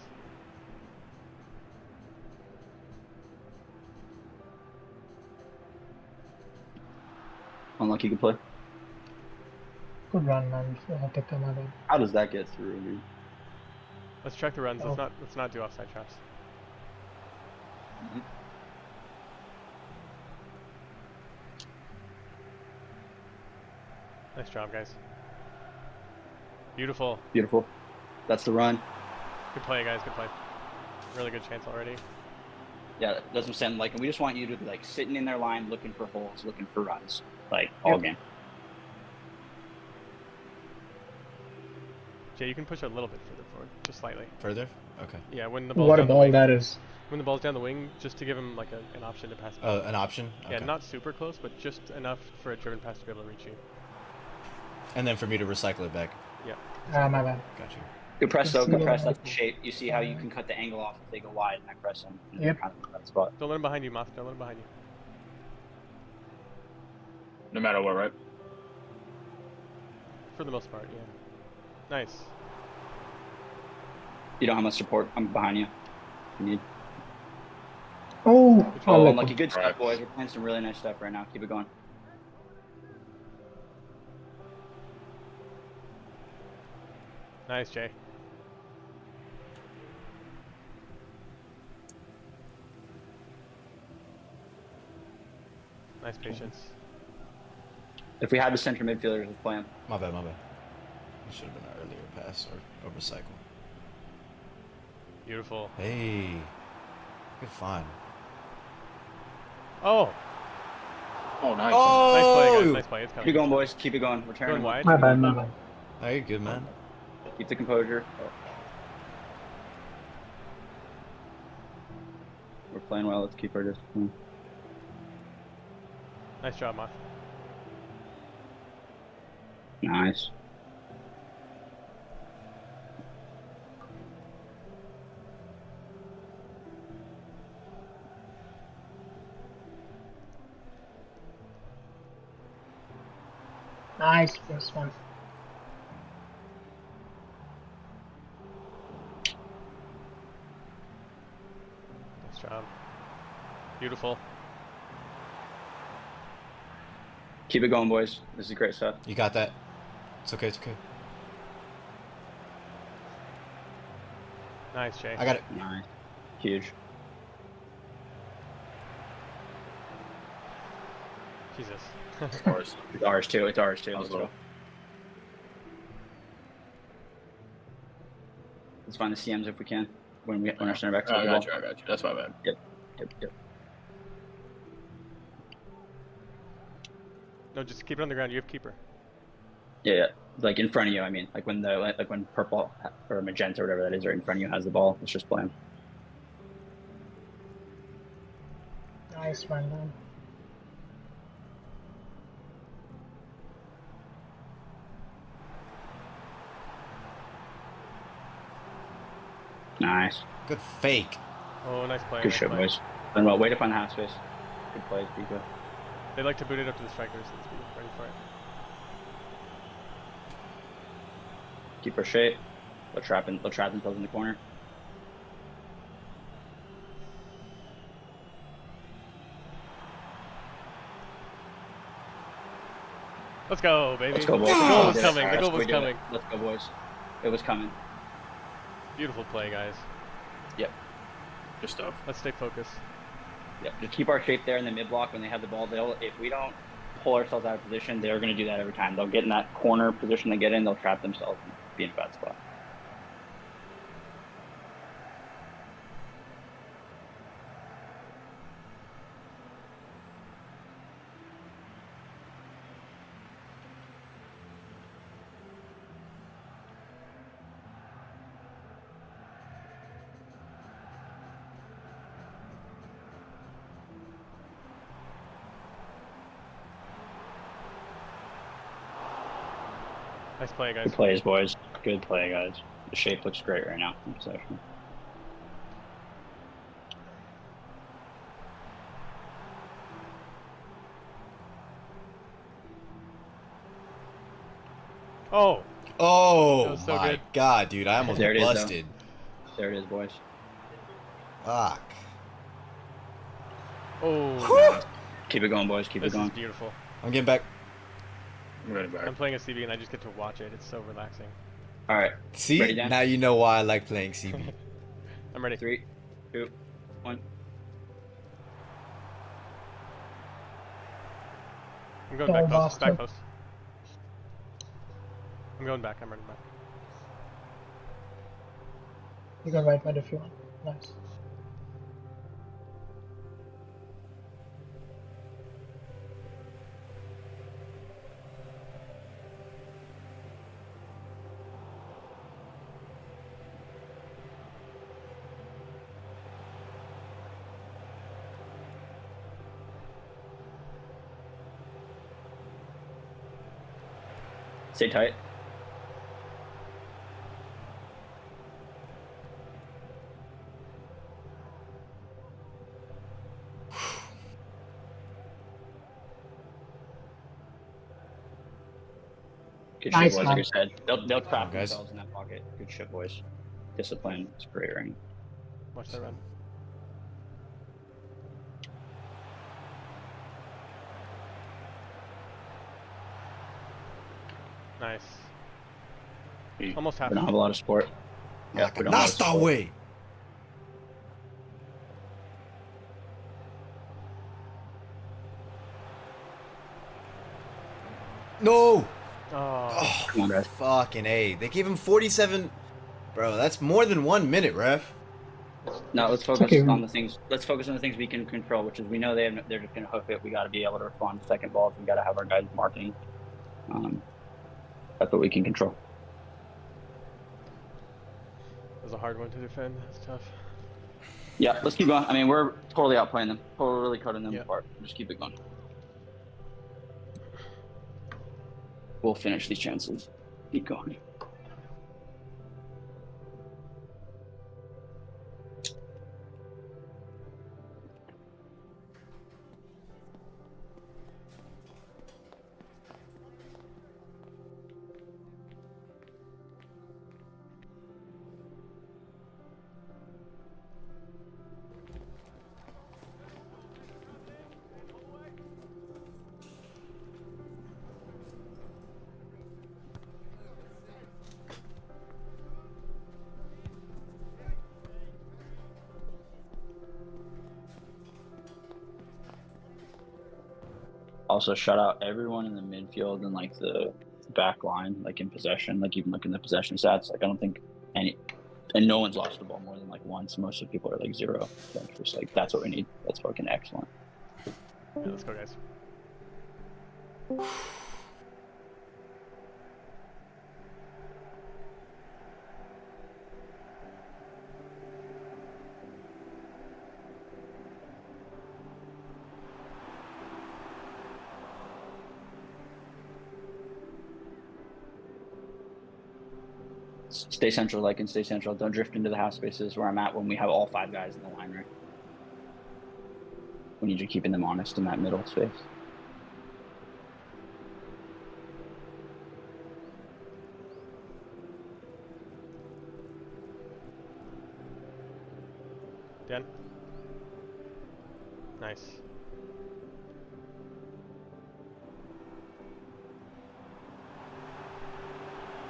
Unlucky you can play. Good run, man. Take them out. How does that get through, dude? Let's check the runs. Oh. Let's not do offside traps. Mhm. Nice job, guys. Beautiful. Beautiful. That's the run. Good play, guys. Good play. Really good chance already. Yeah, that's what I'm saying. Like, we just want you to be like sitting in their line, looking for holes, looking for runs, like all Yep. game. Jay, you can push a little bit further forward, just slightly. Further? Okay. Yeah, when the ball's What a down the ball wing. that is. When the ball's down the wing, just to give him like an option to pass. An option? Yeah, Okay. not super close, but just enough for a driven pass to be able to reach you. And then for me to recycle it back. Yeah. Ah, my bad. Got you. Good press, though. Let's Good see press. what- That's the shape. You see how you can cut the angle off if they go wide and I press them. And Yep. Kind of in that spot. Don't let him behind you, Moth. Don't let him behind you. No matter what, right? For the most part, yeah. Nice. You don't have much support. I'm behind you. You need. Oh, Oh, unlucky. unlucky. Good stuff, Right. boys. We're playing some really nice stuff right now. Keep it going. Nice, Jay. Nice patience. If we had the center midfielders, let's play them. My bad, my bad. It should have been an earlier pass or recycle. Beautiful. Hey. Good find. Oh! Oh, nice. Oh! Nice play, guys. Nice play. It's Keep it coming. going, boys. Keep it going. We're turning Going wide. My bad, my bad. Oh, you're good, man. Keep the composure. We're playing well. Let's keep our discipline. Nice job, Moth. Nice. Nice first one. Nice job. Beautiful. Keep it going, boys. This is great stuff. You got that. It's okay, it's okay. Nice, Jay. I got it. Nice. Huge. Jesus. Of course. It's ours too. It's ours too. Let's Oslo. go. Let's find the CMs if we can. When our center backs. I got you. That's my bad. Yep. No, just keep it on the ground. You have keeper. Yeah. Like in front of you. I mean, like when when purple or magenta or whatever that is, right in front of you has the ball. Let's just play him. Nice one, man. Nice. Good fake. Oh, nice play. Good nice shit, play. boys. And well, wait up on half space. Good play, Pico. They like to boot it up to the strikers. Let's be ready for it. Keep our shape. They'll trap themselves in the corner. Let's go, baby. Let's go, boys. The goal was We did it. coming. The Alright, goal we was did it. coming. Let's go, boys. It was coming. Beautiful play, guys. Good stuff. Let's stay focused. Yep. Just keep our shape there in the mid block when they have the ball. If we don't pull ourselves out of position, they're going to do that every time. They'll get in that corner position they get in. They'll trap themselves and be in a bad spot. Nice play, guys. Good plays, boys. Good play, guys. The shape looks great right now. in possession. Oh, Oh That was so my good. god, dude! I almost There it is, though. busted. There it is, boys. Fuck. oh. Keep it going, boys. Keep This it going. is beautiful. I'm getting back. I'm running back. I'm playing a CB and I just get to watch it. It's so relaxing. All right. See, Ready, Dan? now you know why I like playing CB. I'm ready. 3, 2, 1. I'm going Oh, back post. bastard. Back post. I'm going back. I'm running back. You can right mid if you want. Nice. Stay tight. Good Nice, shit, boys. man. Like I said, they'll trap guys. themselves in that pocket. Good shit, boys. Discipline. It's great right now. Watch that run. Nice. He- Almost half. We don't have a lot of support. Yeah, Like we a don't have a lot of Nasta support. way. No. Oh, Oh, Come on, guys. fucking A. They gave him 47. Bro, that's more than 1 minute, ref. No, let's It's focus okay. on the things. Let's focus on the things we can control, which is we know they're just going to hoof it. We got to be able to respond to second balls. We got to have our guys marking. That's what we can control. It was a hard one to defend. It's tough. Yeah, let's keep going. I mean, we're totally outplaying them, totally cutting them Yep. apart. Just keep it going. We'll finish these chances. Keep going. Also, shut out everyone in the midfield and like the back line, like in possession. Like even look in the possession stats. Like I don't think any, and no one's lost the ball more than like once. Most of the people are like 0. So just like that's what we need. That's fucking excellent. Yeah, let's go, guys. Stay central, like, and stay central. Don't drift into the half spaces where I'm at when we have all 5 guys in the line, right? We need you keeping them honest in that middle space. Dan. Nice.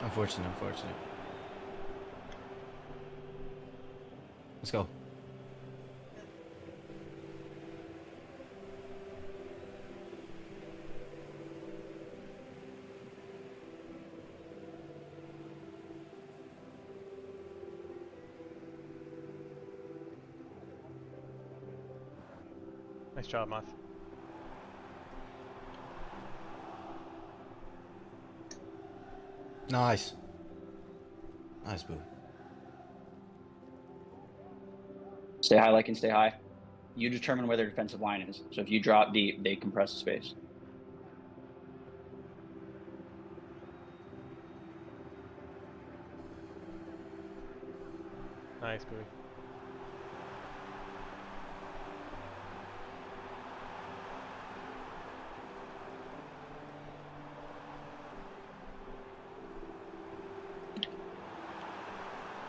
Unfortunate. Let's go. Nice job, Moth. Nice. Nice, boo. Stay high, like, and stay high. You determine where their defensive line is. So if you drop deep, they compress the space. Nice, Bowie.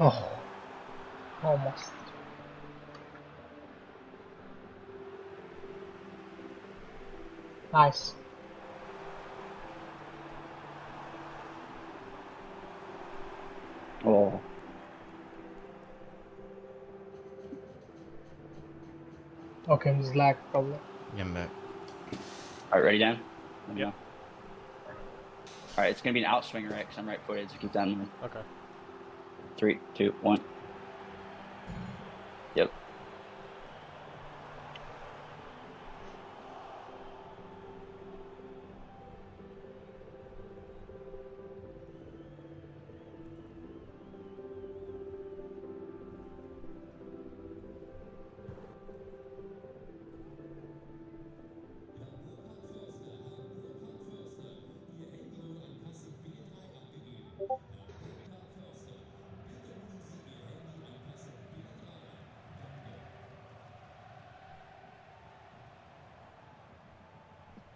Oh, almost. Nice. Oh. Okay, just lag probably. Yeah, I'm back. All right, ready, Dan? Let me Yep. know. All right, it's going to be an outswinger, right? Because I'm right-footed, so keep that in mind. Okay. 3, 2, 1. Yep.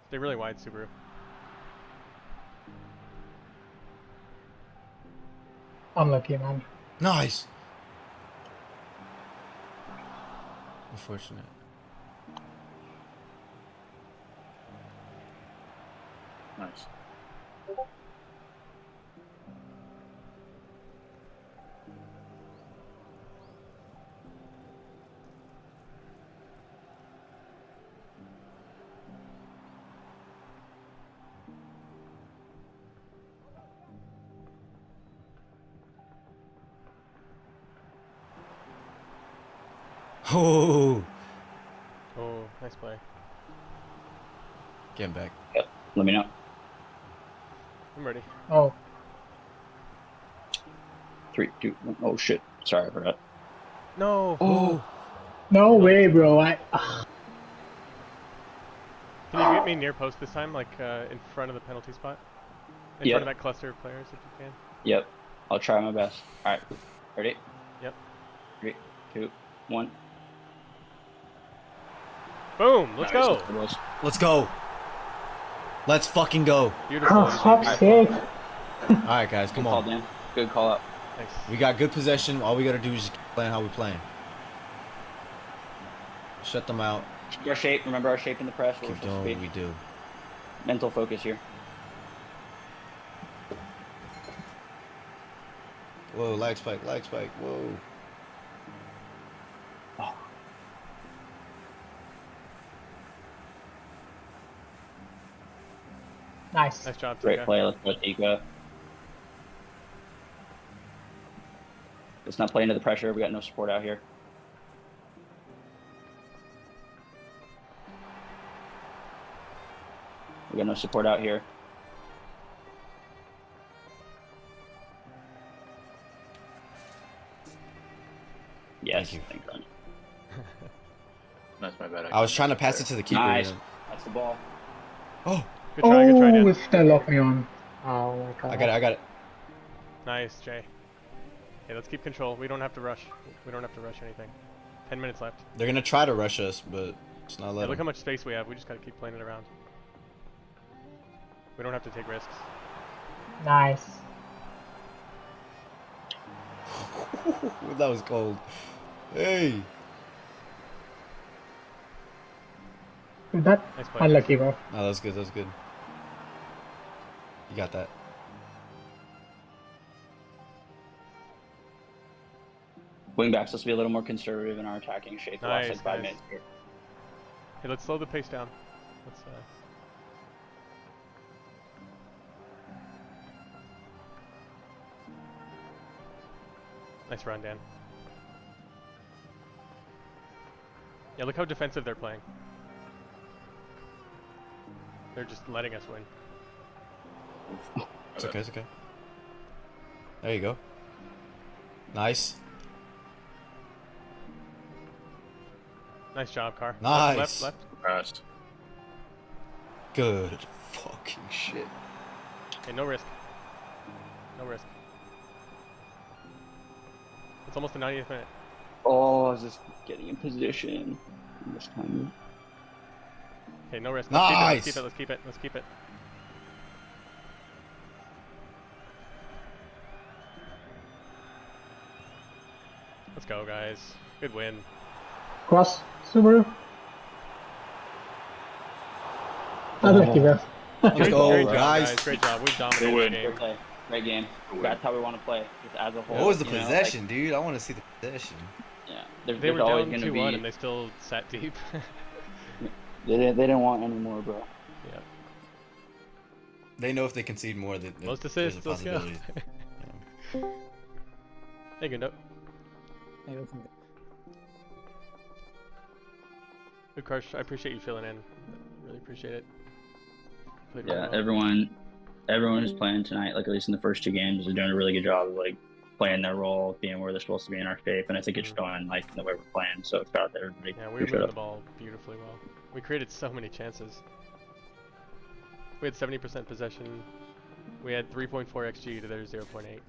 Stay really wide, Subaru. Unlucky, man. Nice. Unfortunate. Nice. Oh, Oh, nice play. get him back. Let me know. I'm ready. Oh, 3, 2, 1. Oh shit. Sorry for that. No. Oh, no way, bro. Can you get me near post this time, like in front of the penalty spot? In Yep. front of that cluster of players, if you can. Yep. I'll try my best. All right. Ready? Yep. 3, 2, 1. Boom. Let's Nice. go. let's go. Let's fucking go. Beautiful. oh, fuck's MVP. sake. All right, guys, Good come call, on. Dan. Good call up. Nice. We got good possession. All we gotta do is just keep playing how we playing. Shut them out. Keep our shape. Remember our shape in the press. Where Keep we're supposed doing to what be. we do. Mental focus here. Whoa, lag spike, lag spike. Whoa. Nice. Nice job, Great Tika. play. Let's go, Tika. Let's not play into the pressure. We got no support out here. We got no support out here. Yes, Thank you. thank God. That's my bad. I was trying to pass it to the keeper. Nice. and- That's the ball. Oh, Good try, Dan. It's still locked me on. Oh my god. I got it, I got it. Nice, Jay. Okay, let's keep control. We don't have to rush. We don't have to rush anything. 10 minutes left. They're gonna try to rush us, but it's not Yeah, letting. look how much space we have. We just gotta keep playing it around. We don't have to take risks. Nice. That was cold. Hey. That Nice play. unlucky, bro. No, that's good. That's good. You got that. Wingbacks, let's be a little more conservative in our attacking shape. The last Nice, like 5 nice. minutes here. Hey, let's slow the pace down. Let's. Nice run, Dan. Yeah, look how defensive they're playing. They're just letting us win. It's okay. It's okay. There you go. Nice. Nice job, Car. Nice. Left, left. Fast. Good fucking shit. Okay, no risk. No risk. It's almost the 90th minute. Oh, I was just getting in position. This time. Okay, no risk. Nice. Let's keep it. Let's keep it. Let's keep it. Let's go, guys. Good win. Cross, Subaru. Unlucky, bro. Let's go, Great job, guys. Great job. We've dominated win. the Great game. play. Great game. That's how we want to play. Just as a whole. What was the you know, possession, dude? I want to see the possession. Yeah, They there's were always down going to 2-1 be. and they still sat deep. They didn't want any more, bro. Yeah. They know if they concede more, that Most there's assists. a Let's go. possibility. Hey, Gundo. Good crush. I appreciate you filling in. Really appreciate it. Played really Yeah, well. everyone who's playing tonight, like at least in the first 2 games, is doing a really good job of like playing their role, being where they're supposed to be in our shape, and I think it's showing like in the way we're playing. So shout out to everybody. Yeah, we were who showed moving up. the ball beautifully well. We created so many chances. We had 70% possession. We had 3.4 xG to their 0.8.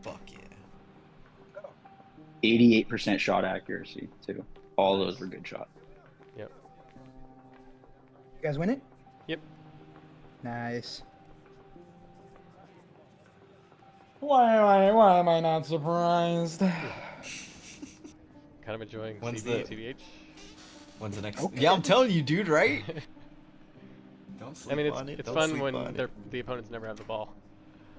Fuck yeah. 88% shot accuracy too. All those were good shots. Yep. You guys win it? Yep. Nice. Why am I not surprised? Kind of enjoying When's CB, the- TBH. When's the next? Okay. Yeah, I'm telling you, dude. Right? Don't sleep I mean, on it. it's Don't fun sleep when on it. the opponents never have the ball.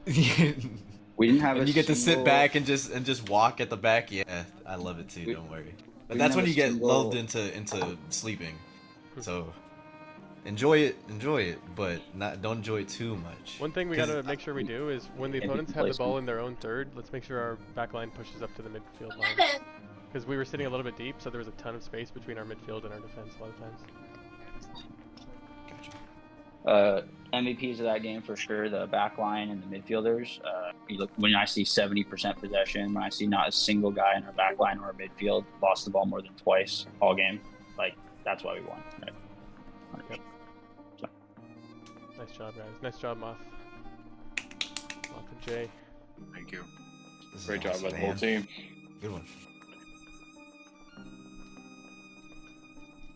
We didn't have And a you get to sit single- back and just walk at the back. Yeah, I love it too. We- Don't worry. But we that's didn't when have you a get single- lulled into sleeping. So enjoy it, but don't enjoy it too much. One thing we 'Cause gotta make sure we do is when the and opponents have the placement. ball in their own third, let's make sure our back line pushes up to the midfield line. Because we were sitting a little bit deep, so there was a ton of space between our midfield and our defense a lot of times. MVPs of that game for sure, the back line and the midfielders. You look, when I see 70% possession, when I see not a single guy in our back line or our midfield lost the ball more than twice all game, like, that's why we won. Right? Yep. So. Nice job, guys. Nice job, Moth. Moth and Jay. Thank you. This is Great job awesome, by the whole man. team. Good one.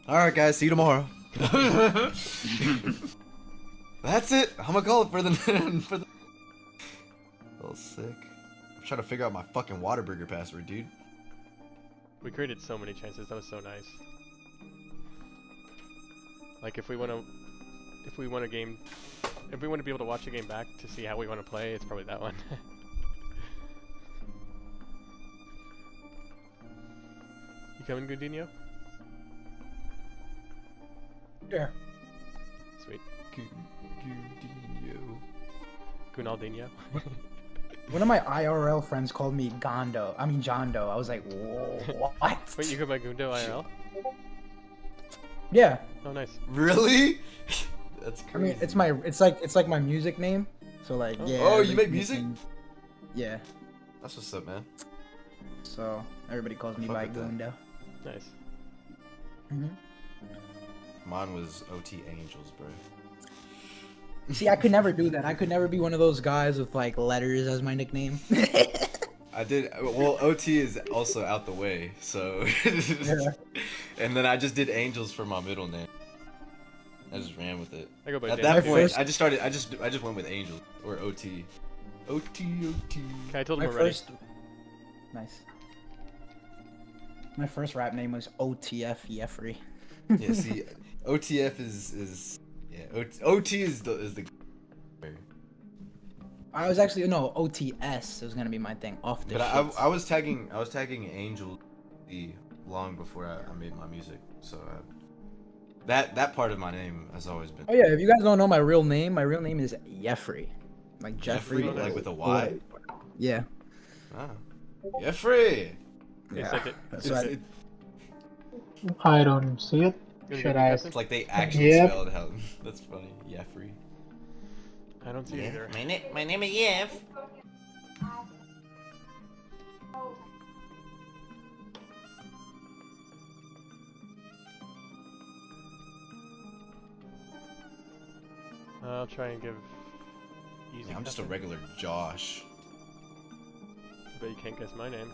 All right, guys. See you tomorrow. That's it. I'm gonna call it for the for the. Oh, sick. I'm trying to figure out my fucking Whataburger password, dude. We created so many chances. That was so nice. Like if we want to game, if we want to be able to watch a game back to see how we want to play, it's probably that one. You coming, Gundinho? Yeah. Sweet. Gundinho. Gunaldinho. One of my IRL friends called me Gondo. I mean John Doe. I was like, whoa, what? Wait, you go by Gundo IRL? Yeah. Oh, nice. Really? That's I crazy. mean, it's like my music name. So like, Oh. yeah. Oh, you everybody make music? calls me- Yeah. That's what's up, man. So everybody calls me Fuck by with that. Gundo. Nice. Mine was OT Angels, bro. See, I could never do that. I could never be one of those guys with like letters as my nickname. I did. Well, OT is also out the way, so. Yeah. And then I just did Angels for my middle name. I just ran with it. I go by At Dan. that too. point, I just started. I just went with Angels or OT. OT. Okay, I told him My we're ready. first. Nice. My first rap name was OTF Jeffrey. Yeah. See, OTF is yeah. OT is the. I was actually no OTS was gonna be my thing off the. But shits. I was tagging Angel long before I made my music, so that part of my name has always been Oh yeah, if you guys don't know my real name is Jeffrey, like Jeffrey, Jeffrey, like with a Y. Yeah. Ah, Jeffrey. They Yeah. sent it. That's It's, right. I don't see it. You wanna Should go, I? Captain? it's like they actually Yep. spelled how. That's funny. Jeffrey. I don't see it either. My name is Jeff. I'll try and give easy. Yeah, I'm just a Captain. regular Josh. But you can't guess my name.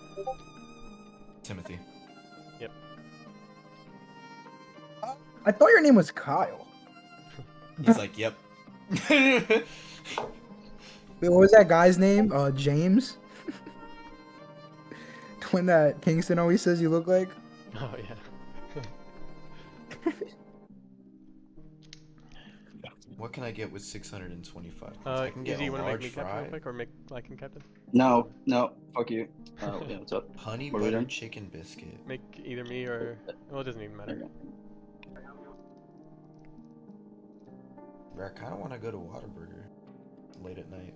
Timothy. Yep. I thought your name was Kyle. He's like, yep. Wait, what was that guy's name? James. The one that Kingston always says you look like. Oh yeah. What can I get with 625? I can Easy, get you a want to make large me captain real fry, quick, or make Lycan captain? No, fuck you. Yeah, what's up? honey What are we butter doing? chicken biscuit. Make either me or well, it doesn't even matter. Bro, I kind of want to go to Whataburger late at night.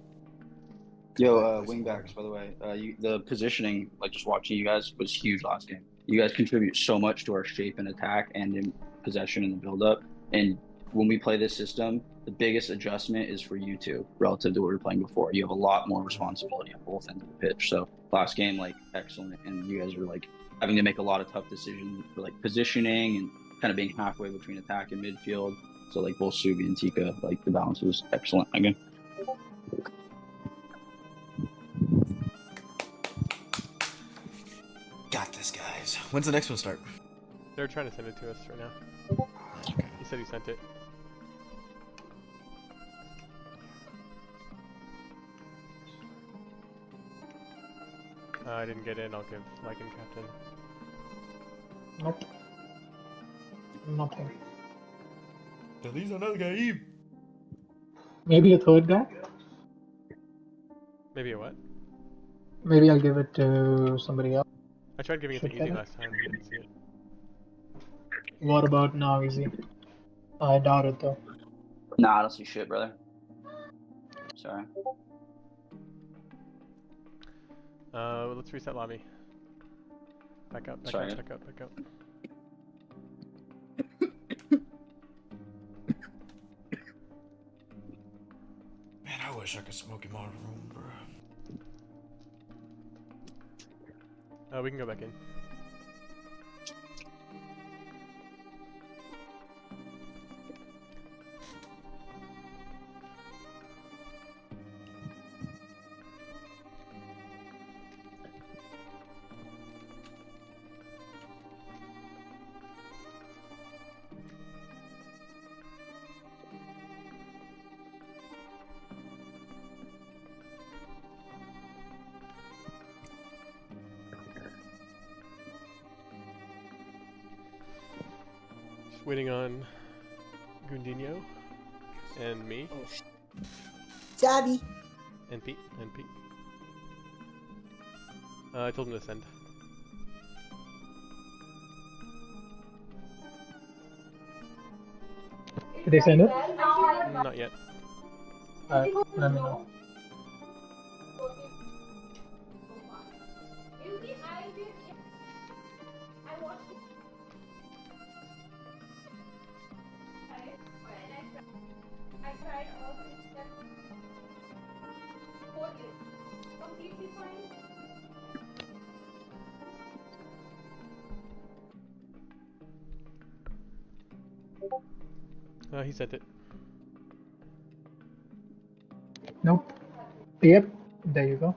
Yo, wingbacks, by the way, the positioning, like just watching you guys, was huge last game. You guys contribute so much to our shape and attack and in possession and the build-up. And when we play this system, the biggest adjustment is for you two relative to what we were playing before. You have a lot more responsibility on both ends of the pitch. So last game, like, excellent. And you guys were like having to make a lot of tough decisions for like positioning and kind of being halfway between attack and midfield. So like both Subi and Tika, like the balance was excellent again. Got this, guys. When's the next one start? They're trying to send it to us right now. He said he sent it. I didn't get in. I'll give Lycan captain. Nope. Nothing. At least another guy. Maybe a third guy. Maybe a what? Maybe I'll give it to somebody else. I tried giving it to Should Easy get it? last time. Didn't see it. What about now, Easy? I doubt it though. Nah, I don't see shit, brother. Sorry. Let's reset lobby. Back out, back Sorry. out, back out, back out. Man, I wish I could smoke in my room, bro. We can go back in. Just waiting on Gundinho and me Daddy. and Pete and Pete. I told him to send. Did they send it? Not yet. Alright, let me know. He sent it. Nope. Yep, there you go.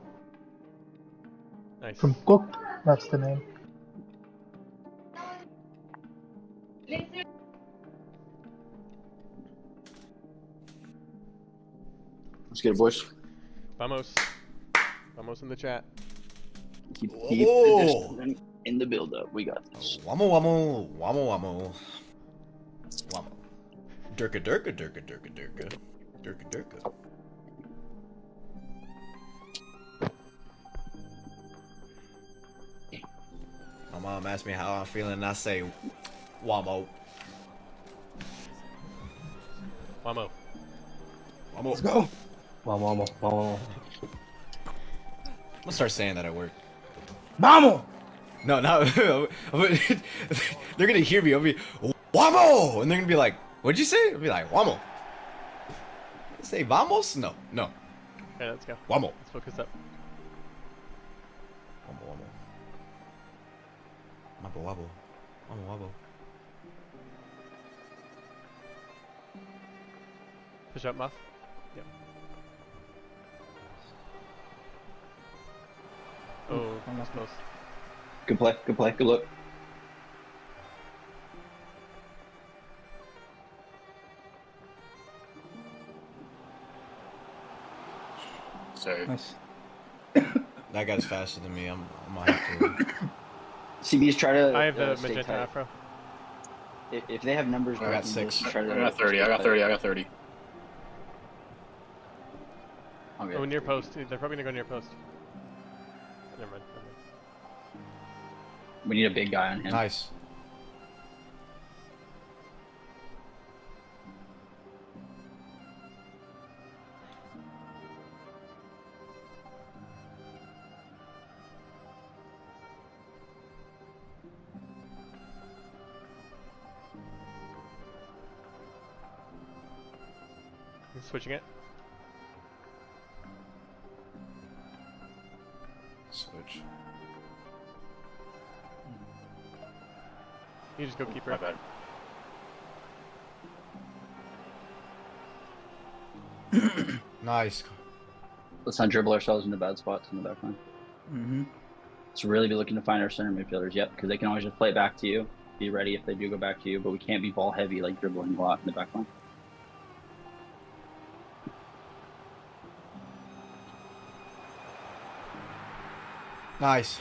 Nice. From Cooked, that's the name. Let's get it, boys. Vamos. Vamos in the chat. Keep Whoa. the distance in the build-up. We got this. Wamo, wamo, wamo, wamo. Wamo. Durka, durka, durka, durka, durka. Durka, durka. My mom asked me how I'm feeling, and I say, wamo. Wamo. Wamo. Let's go. Vamos, vamos. I'm gonna start saying that at work. Mamo. No, not. They're gonna hear me. I'll be, wamo! And they're gonna be like, what'd you say? I'll be like, wamo. Say vamos? No, no. Okay, let's go. Wamo. Let's focus up. Wamo, wamo. Wabo, wabo. Wamo, wabo. Push up, Moth. Yep. Oh, that's close. Good play. Good play. Good look. Sorry. Nice. That guy's faster than me. I'm gonna have to. CBs try to. I have the stay magenta tight. afro. If they have numbers, I got right, 6. just try to I got 30. I got 30. I got 30. Okay. Oh, near post. They're probably gonna go near post. Never mind. Never mind. We need a big guy on him. Nice. He's switching it. Switch. You just go keeper My up. bad. Nice. Let's not dribble ourselves into bad spots in the back line. Mm-hmm. Let's really be looking to find our center midfielders. Yep, because they can always just play it back to you. Be ready if they do go back to you, but we can't be ball heavy like dribbling a lot in the back line. Nice.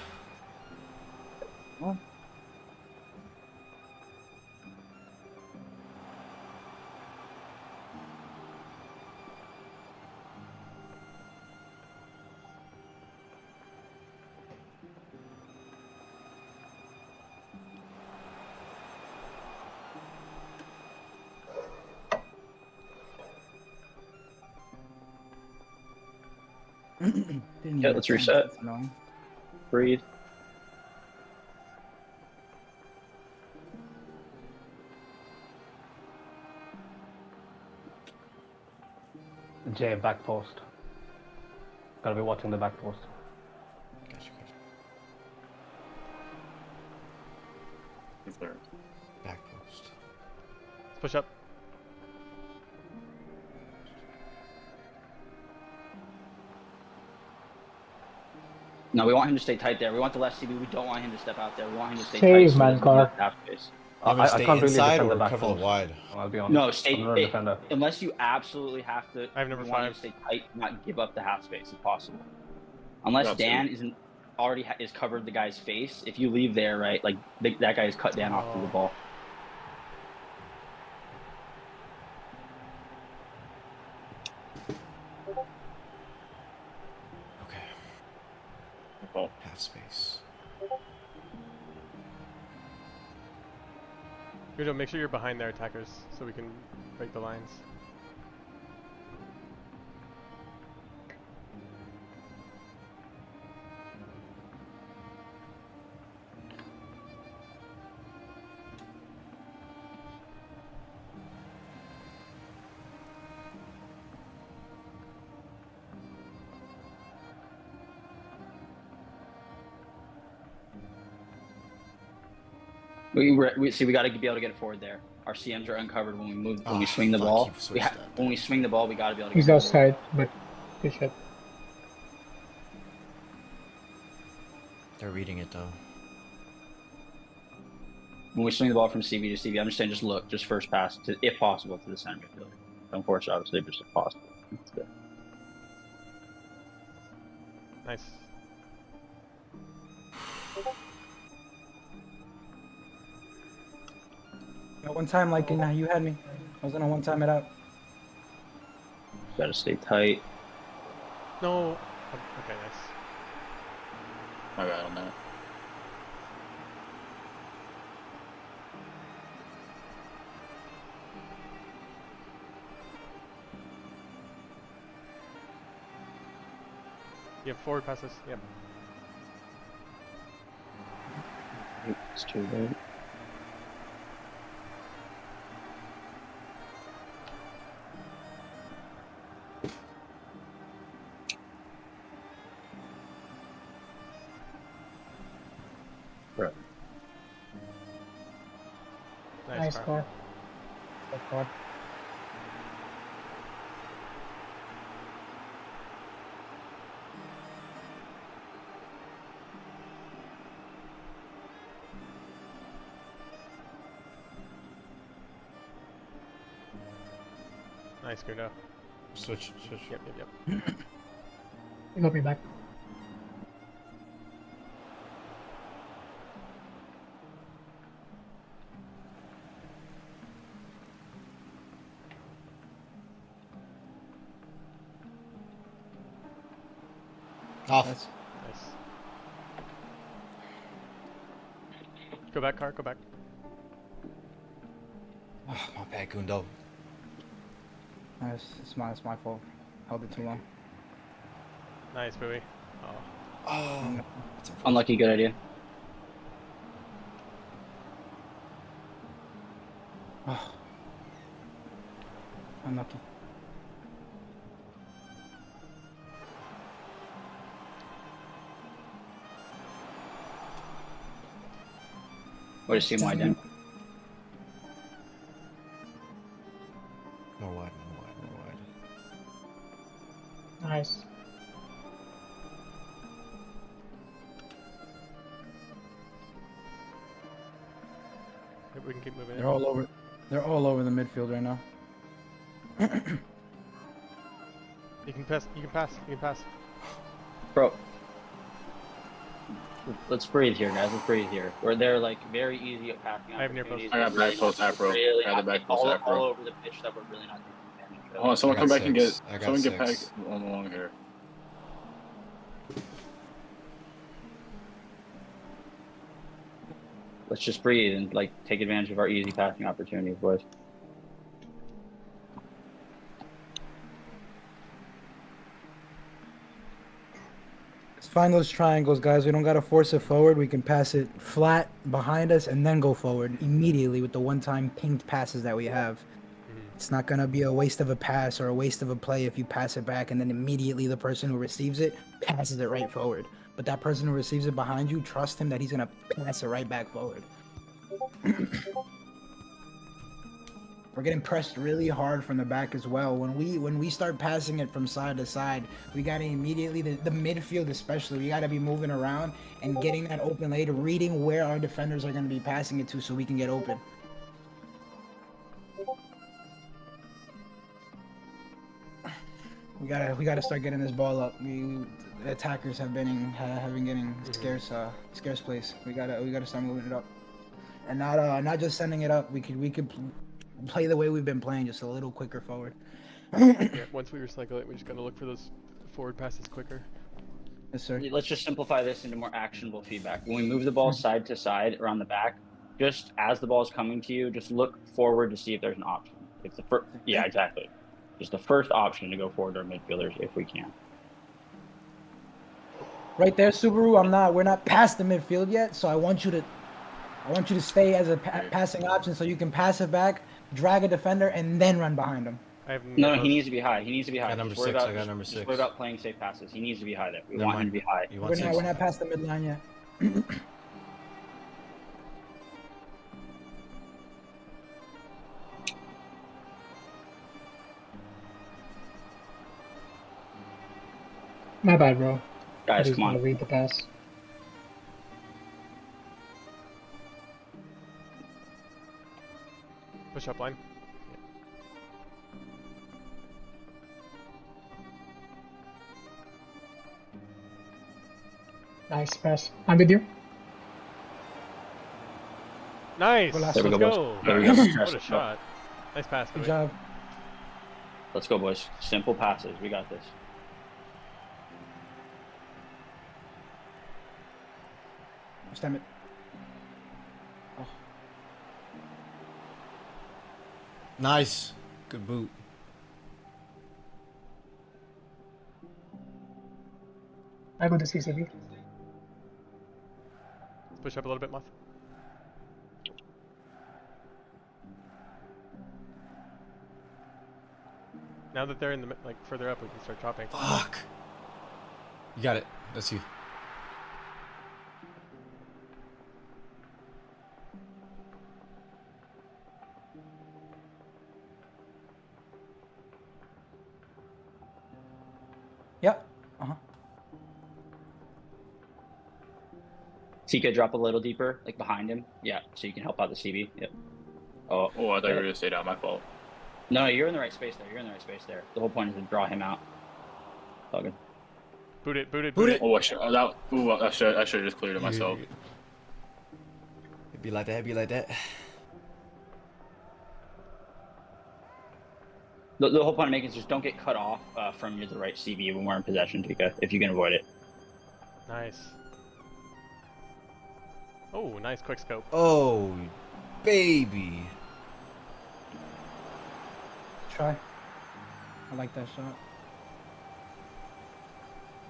Yeah, let's reset. No. Breathe. J back post. Gotta be watching the back post. Gotcha. He's there. Back post. Let's push up. No, we want him to stay tight there. We want the left CB. We don't want him to step out there. We want him to stay Save, tight. So man, he doesn't Car. have half space. I I can't really inside defend or the back cover post. wide. I'll be honest. No, stay. I'm not a defender. Unless you absolutely have to. I have number we want you 5. to stay tight, not give up the half space if possible. Unless Got Dan isn't already is covered the guy's face. If you leave there, right, like that guy is cut Dan off to the ball. Okay. Oh. Half space. Guido, make sure you're behind their attackers so we can break the lines. We see. We got to be able to get it forward there. Our CMs are uncovered when we move. When we swing the fuck, ball, you've switched that. when we swing the ball, we got to be able to. He's get it forward. outside, but good shot. They're reading it though. When we swing the ball from CB to CB, I'm just saying, just look, just first pass, to, if possible, to the center midfielder. Don't force it, obviously, just if possible. That's good. Nice. At one time, like, you had me. I was gonna one time it out. Got to stay tight. No. Okay, nice. My bad on that. You have forward passes. Yep. It's too late. Right. Nice Car. car. Good call. Nice, Guido. Switch. Yep. You got me back. Off. That's Nice. Go back, Car. Go back. Oh, my bad, Gundo. it's my fault. Held it too long. Nice, Bowie. Oh. Oh. That's unfortunate. Unlucky, good idea. Oh. Unlucky. What is CMY doing? More wide. Nice. Yep, we can keep moving. They're all over. They're all over the midfield right now. You can pass. You can pass. You can pass. Bro. Let's breathe here, guys. Let's breathe here. They're like very easy at passing. I have near post. opportunities. I got They're back post afro. Really I got the back post all afro. over the pitch that we're really not taking advantage of. Hold on, someone I come got back and get. six. I got Someone get back six. along here. Let's just breathe and like take advantage of our easy passing opportunities, boys. Let's find those triangles, guys. We don't gotta force it forward. We can pass it flat behind us and then go forward immediately with the one-time pinged passes that we have. It's not gonna be a waste of a pass or a waste of a play if you pass it back and then immediately the person who receives it passes it right forward. But that person who receives it behind you, trust him that he's gonna pass it right back forward. We're getting pressed really hard from the back as well. When we start passing it from side to side, we gotta immediately the midfield especially, we gotta be moving around and getting that open lane, reading where our defenders are gonna be passing it to so we can get open. We gotta start getting this ball up. The attackers have been getting scarce plays. We gotta start moving it up, and not just sending it up. We could play the way we've been playing, just a little quicker forward. Yeah, once we recycle it, we just gotta look for those forward passes quicker. Yes, sir. Let's just simplify this into more actionable feedback. When we move the ball side to side around the back, just as the ball is coming to you, just look forward to see if there's an option. If the first, yeah, exactly. Just the first option to go forward to our midfielders if we can. Right there, Subaru. We're not past the midfield yet, so I want you to stay as a passing option so you can pass it back, drag a defender, and then run behind him. No, he needs to be high. He needs to be high. I got number 6. I got number 6. Just worry about playing safe passes. He needs to be high there. We want him to be high. We're not past the midline yet. My bad, bro. Guys, come on. Read the pass. Push up line. Nice pass. I'm with you. Nice. There we Let's go, go. boys. There we go. What a shot. Nice pass. Good job. Let's go, boys. Simple passes. We got this. Stem it. Oh. Nice. Good boot. I go to CCB. Let's push up a little bit, Moth. Now that they're in the further up, we can start dropping. Fuck. You got it. That's you. Yep. Tika, drop a little deeper, like behind him. Yeah, so you can help out the CB. Yep. Oh, I thought you were going to stay down. My fault. No, you're in the right space there. You're in the right space there. The whole point is to draw him out. All good. Boot it, boot it, Boot boot it. it. Oh, I should have just cleared it myself. It'd be like that. It'd be like that. The whole point of making is just don't get cut off from the right CB when we're in possession, Tika, if you can avoid it. Nice. Oh, nice quick scope. Oh, baby. Try. I like that shot.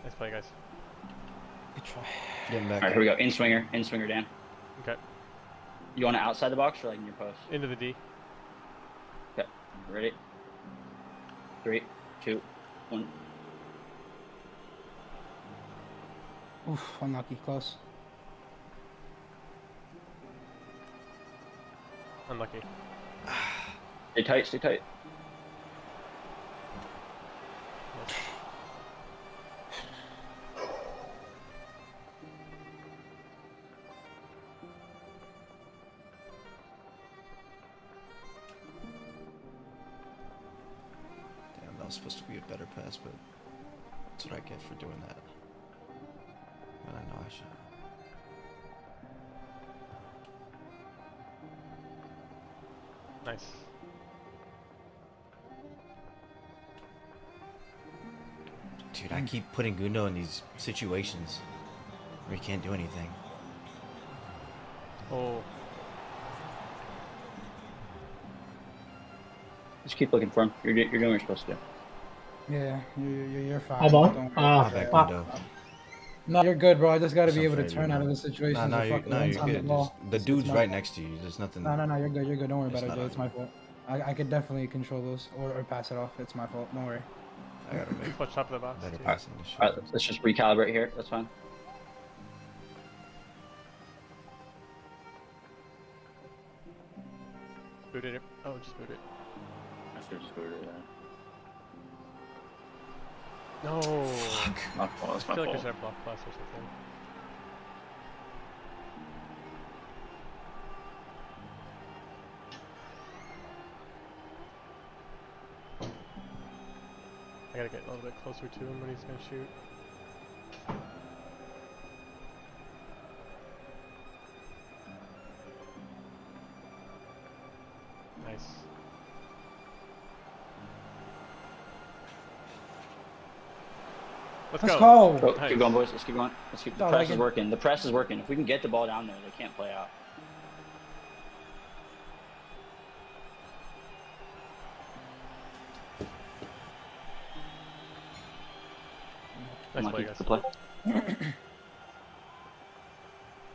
Nice play, guys. Good try. Getting back. All right, here we go. In swinger, Dan. Okay. You want it outside the box or like in your post? Into the D. Okay. Ready? 3, 2, 1. Oof, unlucky. Close. Unlucky. Stay tight, stay tight. Damn, that was supposed to be a better pass, but that's what I get for doing that. But I know I should. Nice. Dude, I keep putting Gundo in these situations where he can't do anything. Oh. Just keep looking for him. You're doing what you're supposed to do. Yeah, you're fine. I'm on. Don't worry. My bad, Gundo. No, you're good, bro. I just gotta So be able to fair, turn you out know. of the situation. No, you're good. The dude's not- right next to you. There's nothing. No, you're good. You're good. Don't worry It's about it, not Jay. It's on my you. fault. I could definitely control those or pass it off. It's my fault. Don't worry. I gotta make Watch top of the box. better too. passing this All right, shit. let's just recalibrate here. That's fine. Booted it. Oh, just boot it. I should just booted it. No. Fuck. My fault. That's I my feel like I fault. should have blocked plus or something. I gotta get a little bit closer to him when he's gonna shoot. Nice. Let's Let's go. go. Go, Nice. keep going, boys. Let's keep going. Let's keep. The Oh, press I is can- working. The press is working. If we can get the ball down there, they can't play out. Nice play, Unlucky. guys. Good play.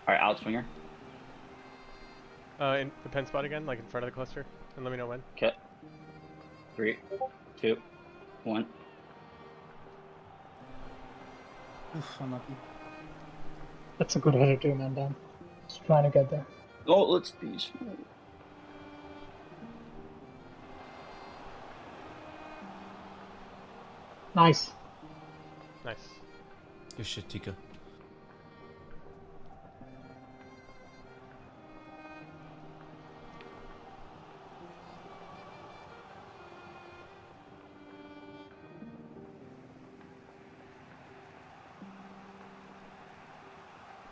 All right, out swinger. In the pen spot again, like in front of the cluster, and let me know when. Okay. 3, 2, 1. Oof, unlucky. That's a good header too, man. Dan. Just trying to get there. Oh, let's be smart. Nice. Nice. Good shit, Tika.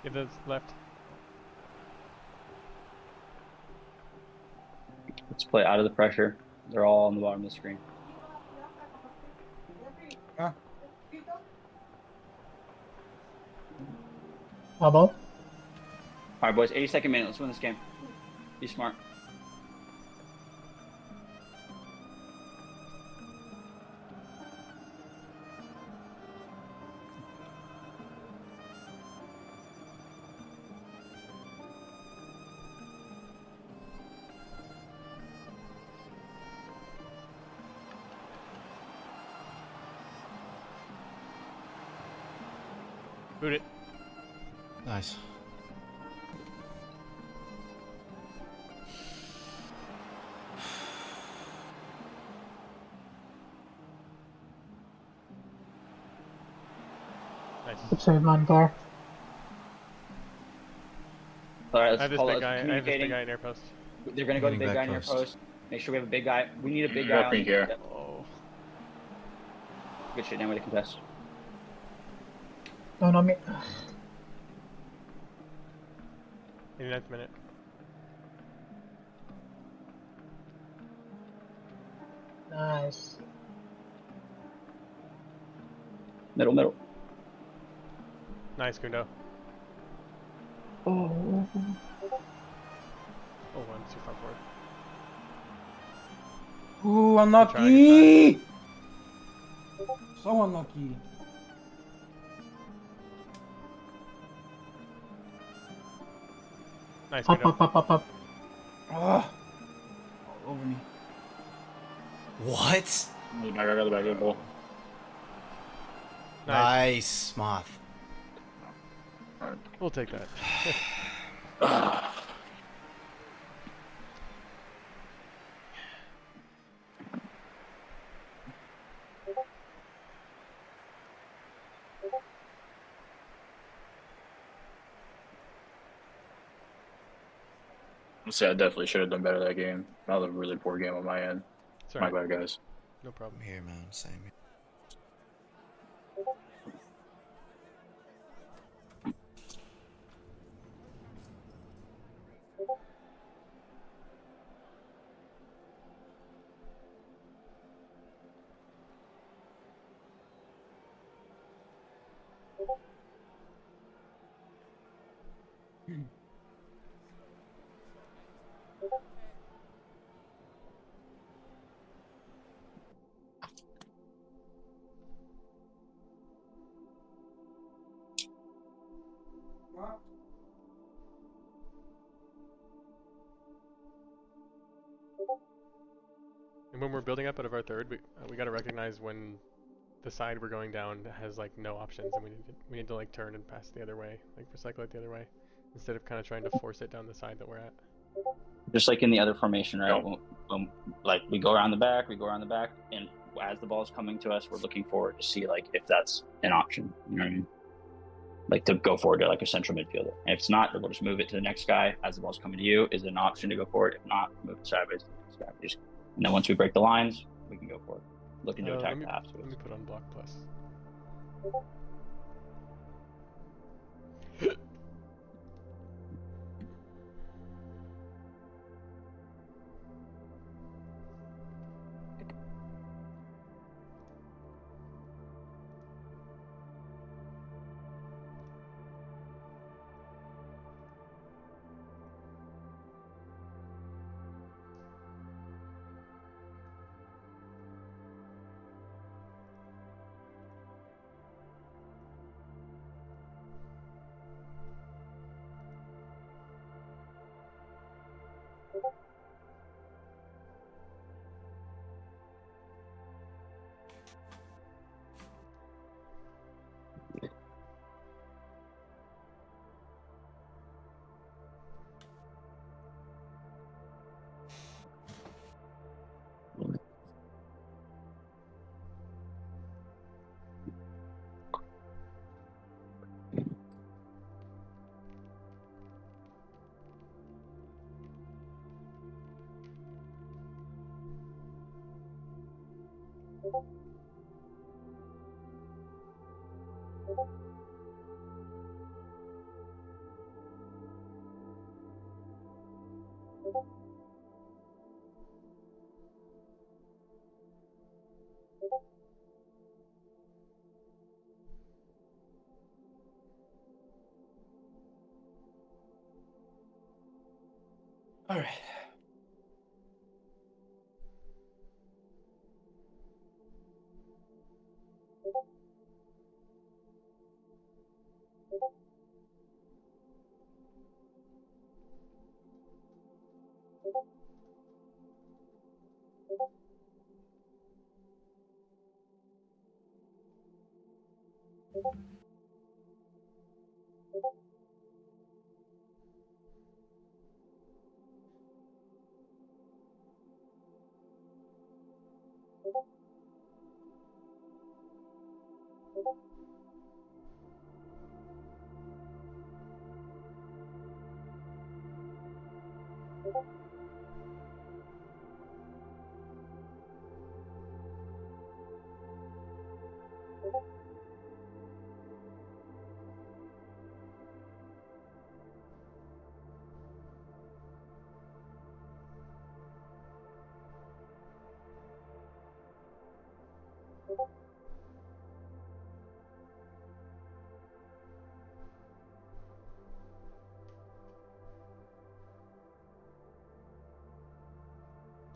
Give those left. Let's play out of the pressure. They're all on the bottom of the screen. Huh? How about? All right, boys. 82nd minute. Let's win this game. Be smart. Boot it. Nice. Nice. Good save, man. There. All right, I let's have this call big it guy. I have this big communicating. guy in air post. They're gonna go to the Getting big guy back near post. post. Make sure we have a big guy. We need a big guy on Working here. Yep. Oh. Good shit. Now we can contest. No, not me. 89th minute. Nice. Middle, middle. Nice, Gundo. Oh. Oh, one, too far forward. Ooh, Good unlucky. So unlucky. Nice, Up, Gundo. up. Oh, all over me. What? I got the back of the ball. Nice. Nice, Moth. We'll take that. Let's say I definitely should have done better that game. That was a really poor game on my end. It's My alright. bad, guys. No problem. I'm here, man. Same here. And when we're building up out of our third, we gotta recognize when the side we're going down has like no options, and we need to like turn and pass the other way, like recycle it the other way, instead of kind of trying to force it down the side that we're at. Just like in the other formation, right? Yep. Like we go around the back, and as the ball's coming to us, we're looking forward to see like if that's an option. You know what I mean? Like to go forward to like a central midfielder. And if it's not, then we'll just move it to the next guy as the ball's coming to you. Is it an option to go forward? If not, move it sideways to the next guy. And then once we break the lines, we can go forward. Looking to attack the half space. Let me put on block plus. All right.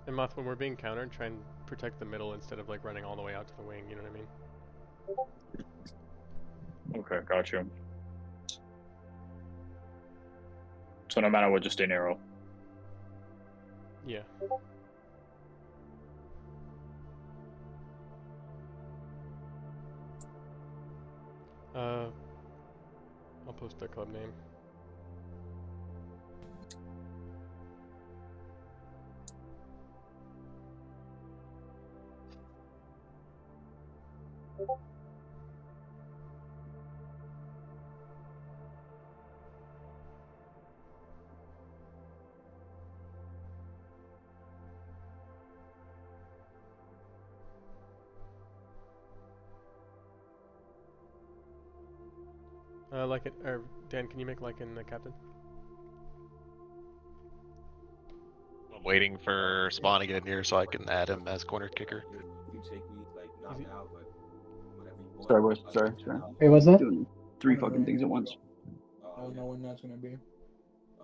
And Moth, when we're being countered, try and protect the middle instead of like running all the way out to the wing, you know what I mean? Okay, got you. So no matter what, just stay narrow. Yeah. I'll post the club name. Like it, or Dan, can you make Lycan the captain? I'm waiting for Spawn to get in here so I can add him as corner kicker. Sorry, boys. Sorry. Hey, what's that? Doing 3 fucking things at once. I don't know when that's gonna be.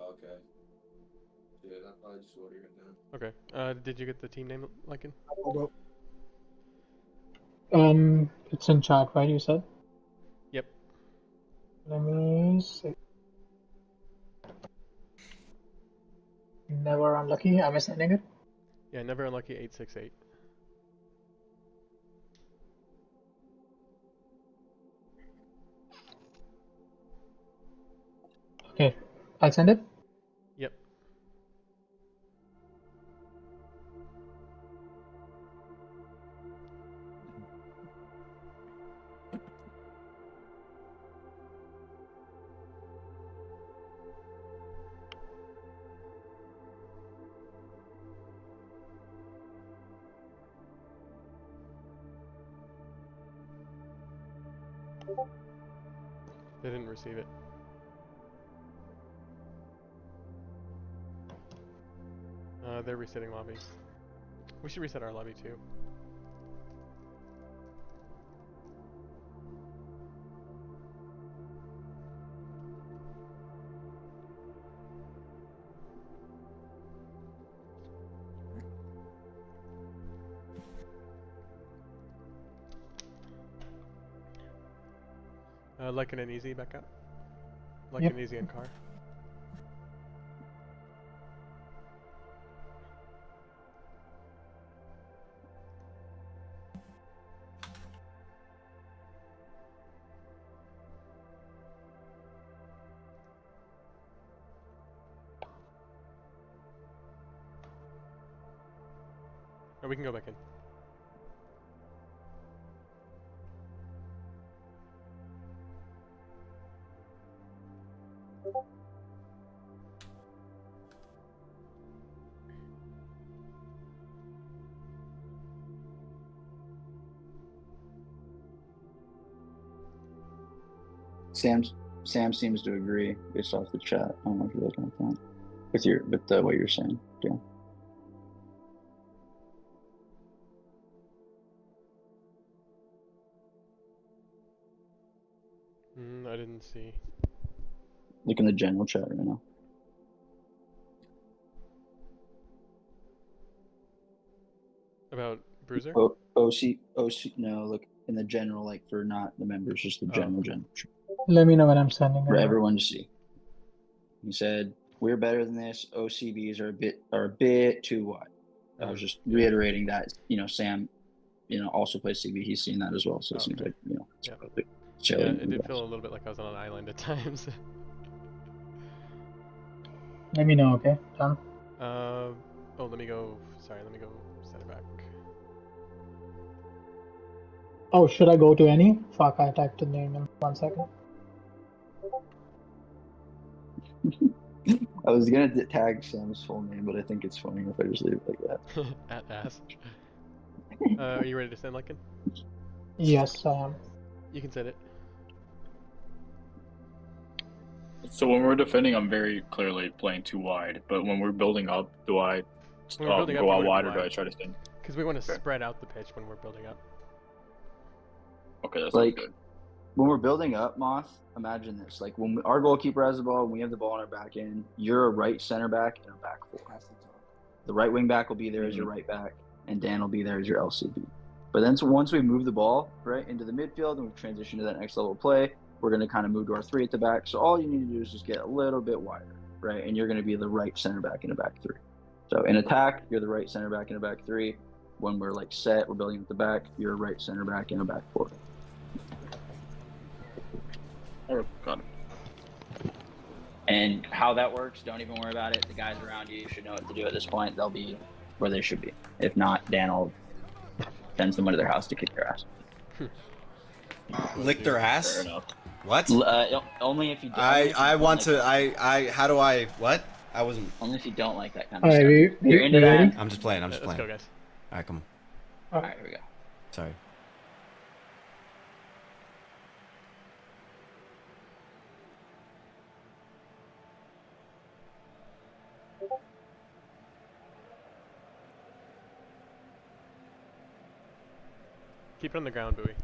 Okay. Yeah, I'll probably just order it now. Okay. Did you get the team name, Lycan? It's in chat, right? You said. Yep. Let me see. Never unlucky. Am I sending it? Yeah, never unlucky 868. Okay, I'll send it. Yep. They didn't receive it. They're resetting lobbies. We should reset our lobby too. Like an easy back up. Like Yep. an easy in car. Or we can go back in. Sam seems to agree based off the chat. I don't know if you're looking at that with what you're saying. Yeah. I didn't see. Look in the general chat right now. About Bruiser? OC. No, look in the general, like for not the members, just the general chat. Let me know when I'm sending it. For everyone to see. He said, "We're better than this. OCBs are a bit too wide." I was just reiterating that. Sam, also plays CB. He's seen that as well. So it seems like it's probably Yeah, it did feel a little bit like I was on an island at times. Let me know, okay, Tom? Let me go. Sorry, let me go set it back. Oh, should I go to any? Fuck, I typed in the email. 1 second. I was gonna tag Sam's full name, but I think it's funny if I just leave it like that. At ass. Are you ready to send, Lycan? Yes, I am. You can send it. So when we're defending, I'm very clearly playing too wide. But when we're building up, do I When we're building up, go you out wanna be wide, or do wide. I try to stay? Because we want to spread out the pitch when we're building up. Okay, that's Like good. when we're building up, Moth, imagine this: like when our goalkeeper has the ball and we have the ball on our back end, you're a right center back and a back four. The right wing back will be there as your right back, and Dan will be there as your LCB. But then once we move the ball right into the midfield and we transition to that next level of play, we're going to kind of move to our three at the back. So all you need to do is just get a little bit wider, right? And you're going to be the right center back in a back three. So in attack, you're the right center back in a back three. When we're like set, we're building at the back, you're a right center back in a back four. Oh, got it. And how that works, don't even worry about it. The guys around you should know what to do at this point. They'll be where they should be. If not, Dan will send someone to their house to kick their ass. Lick their ass? Fair enough. What? Only if you. I want to. How do I? What? I wasn't. Only if you don't like that kind of Alright, stuff. You're into that. I'm just playing. I'm just Let's playing. go, guys. All right, come All right, here we go. Sorry. Keep it on the ground, buoy.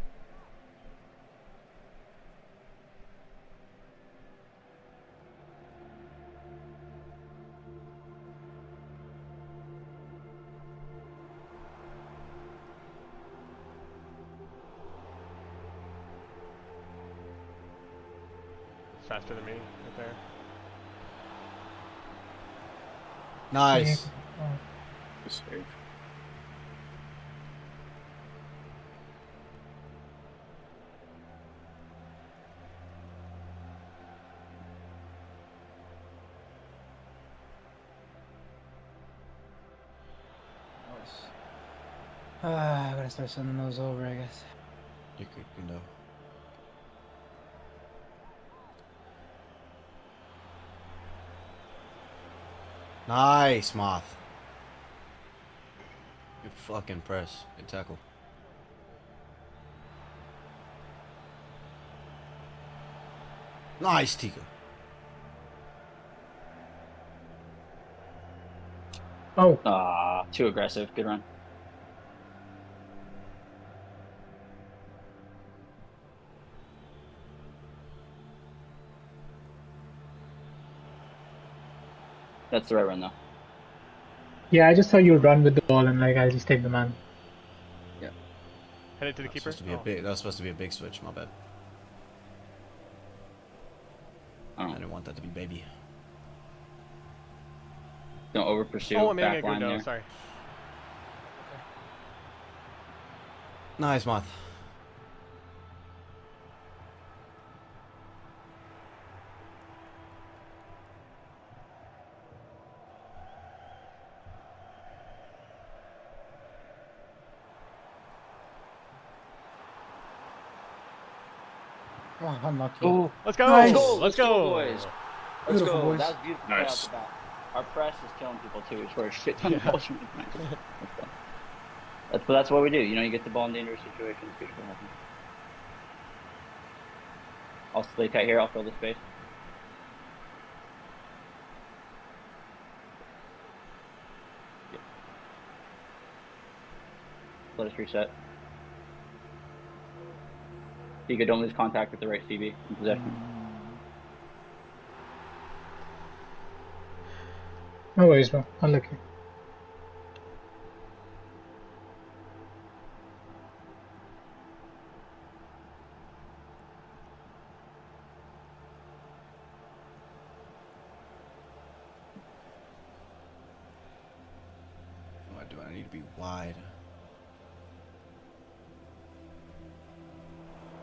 Faster than me, right there. Nice. Good save. I gotta start sending those over, I guess. You could, you know. Nice, Moth. Good fucking press. Good tackle. Nice, Tika. Oh. Too aggressive. Good run. That's the right run, though. Yeah, I just saw you run with the ball and like I'll just take the man. Yeah. Head it to the keeper. Supposed to be a big, that was supposed to be a big switch. My bad. Oh. I didn't want that to be baby. Don't over pursue. Oh, I'm aiming back at line Gundo. there. Sorry. Nice, Moth. Oh, unlucky. Oh, Let's go! Nice. Let's go! boys. Let's Beautiful, go. boys. That was beautiful. Nice. Right off the bat. Our press is killing people too. We score a shit ton of balls from the flank. But that's what we do. You know, you get the ball in dangerous situations. Beautiful. I'll stay tight here. I'll fill the space. Yep. Let us reset. Tika, don't lose contact with the right CB in possession. No worries, bro. Unlucky. What do I need to be wide?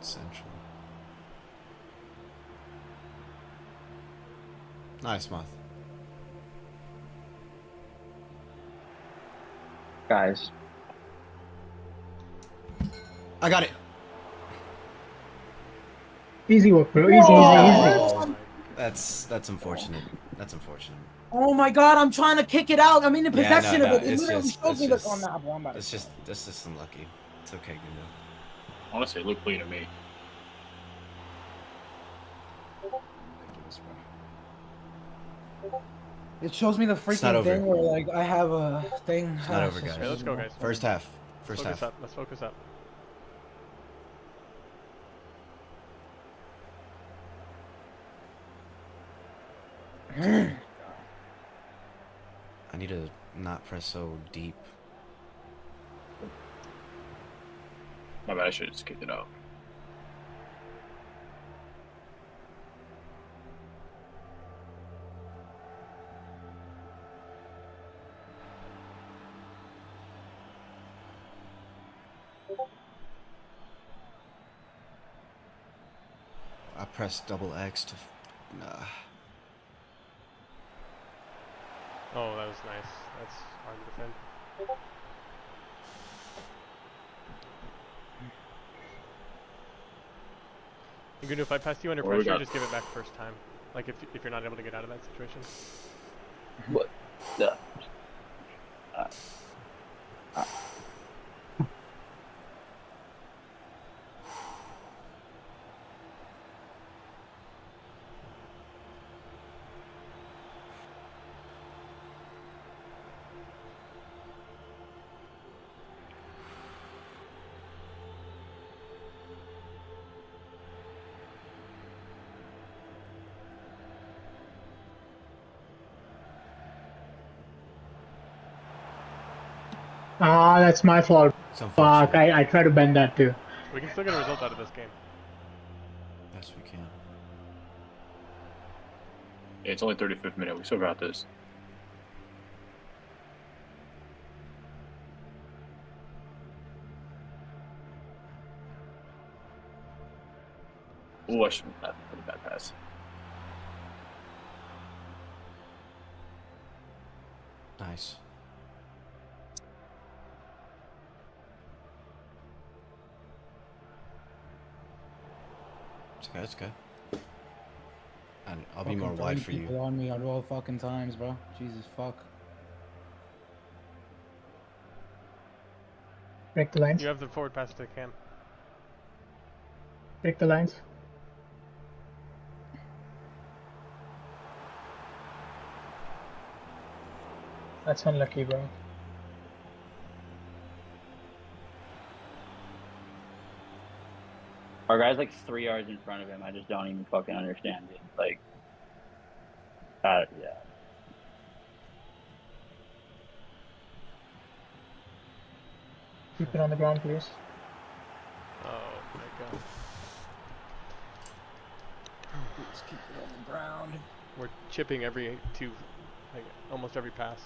Central. Nice, Moth. Guys. I got it. Easy work, bro. Easy. That's unfortunate. That's unfortunate. Oh my god, I'm trying to kick it out. I'm in the Yeah, possession no, of it. It it's literally just- showed it's me the just- on that one. That's just unlucky. It's okay, Gundo. Honestly, it looked clean to me. It shows me the not freaking over. thing where like I have a thing. It's not over, guys. Okay, let's go, guys. First half. Let's First focus half. up. Let's focus up. I need to not press so deep. My bad, I should have just kicked it out. I pressed double X to. Nah. Oh, that was nice. That's hard to defend. And Gundo, if I pass you under What we pressure, got? just give it back first time. Like if you're not able to get out of that situation. What? The. Ah, that's my fault. It's Fuck, unfortunate. I tried to bend that too. We can still get a result out of this game. Yes, we can. Yeah, it's only 35th minute. We still got this. Ooh, I should have put a bad pass. Nice. It's okay. It's okay. And I'll be Fucking more throwing wide for you. people on me at all fucking times, bro. Jesus fuck. Break the lines. You have the forward pass to Cam. Break the lines. That's unlucky, bro. Our guy's like 3 yards in front of him. I just don't even fucking understand it. Like, yeah. Keep it on the ground, please. Oh my god. Let's keep it on the ground. We're chipping every like almost every pass.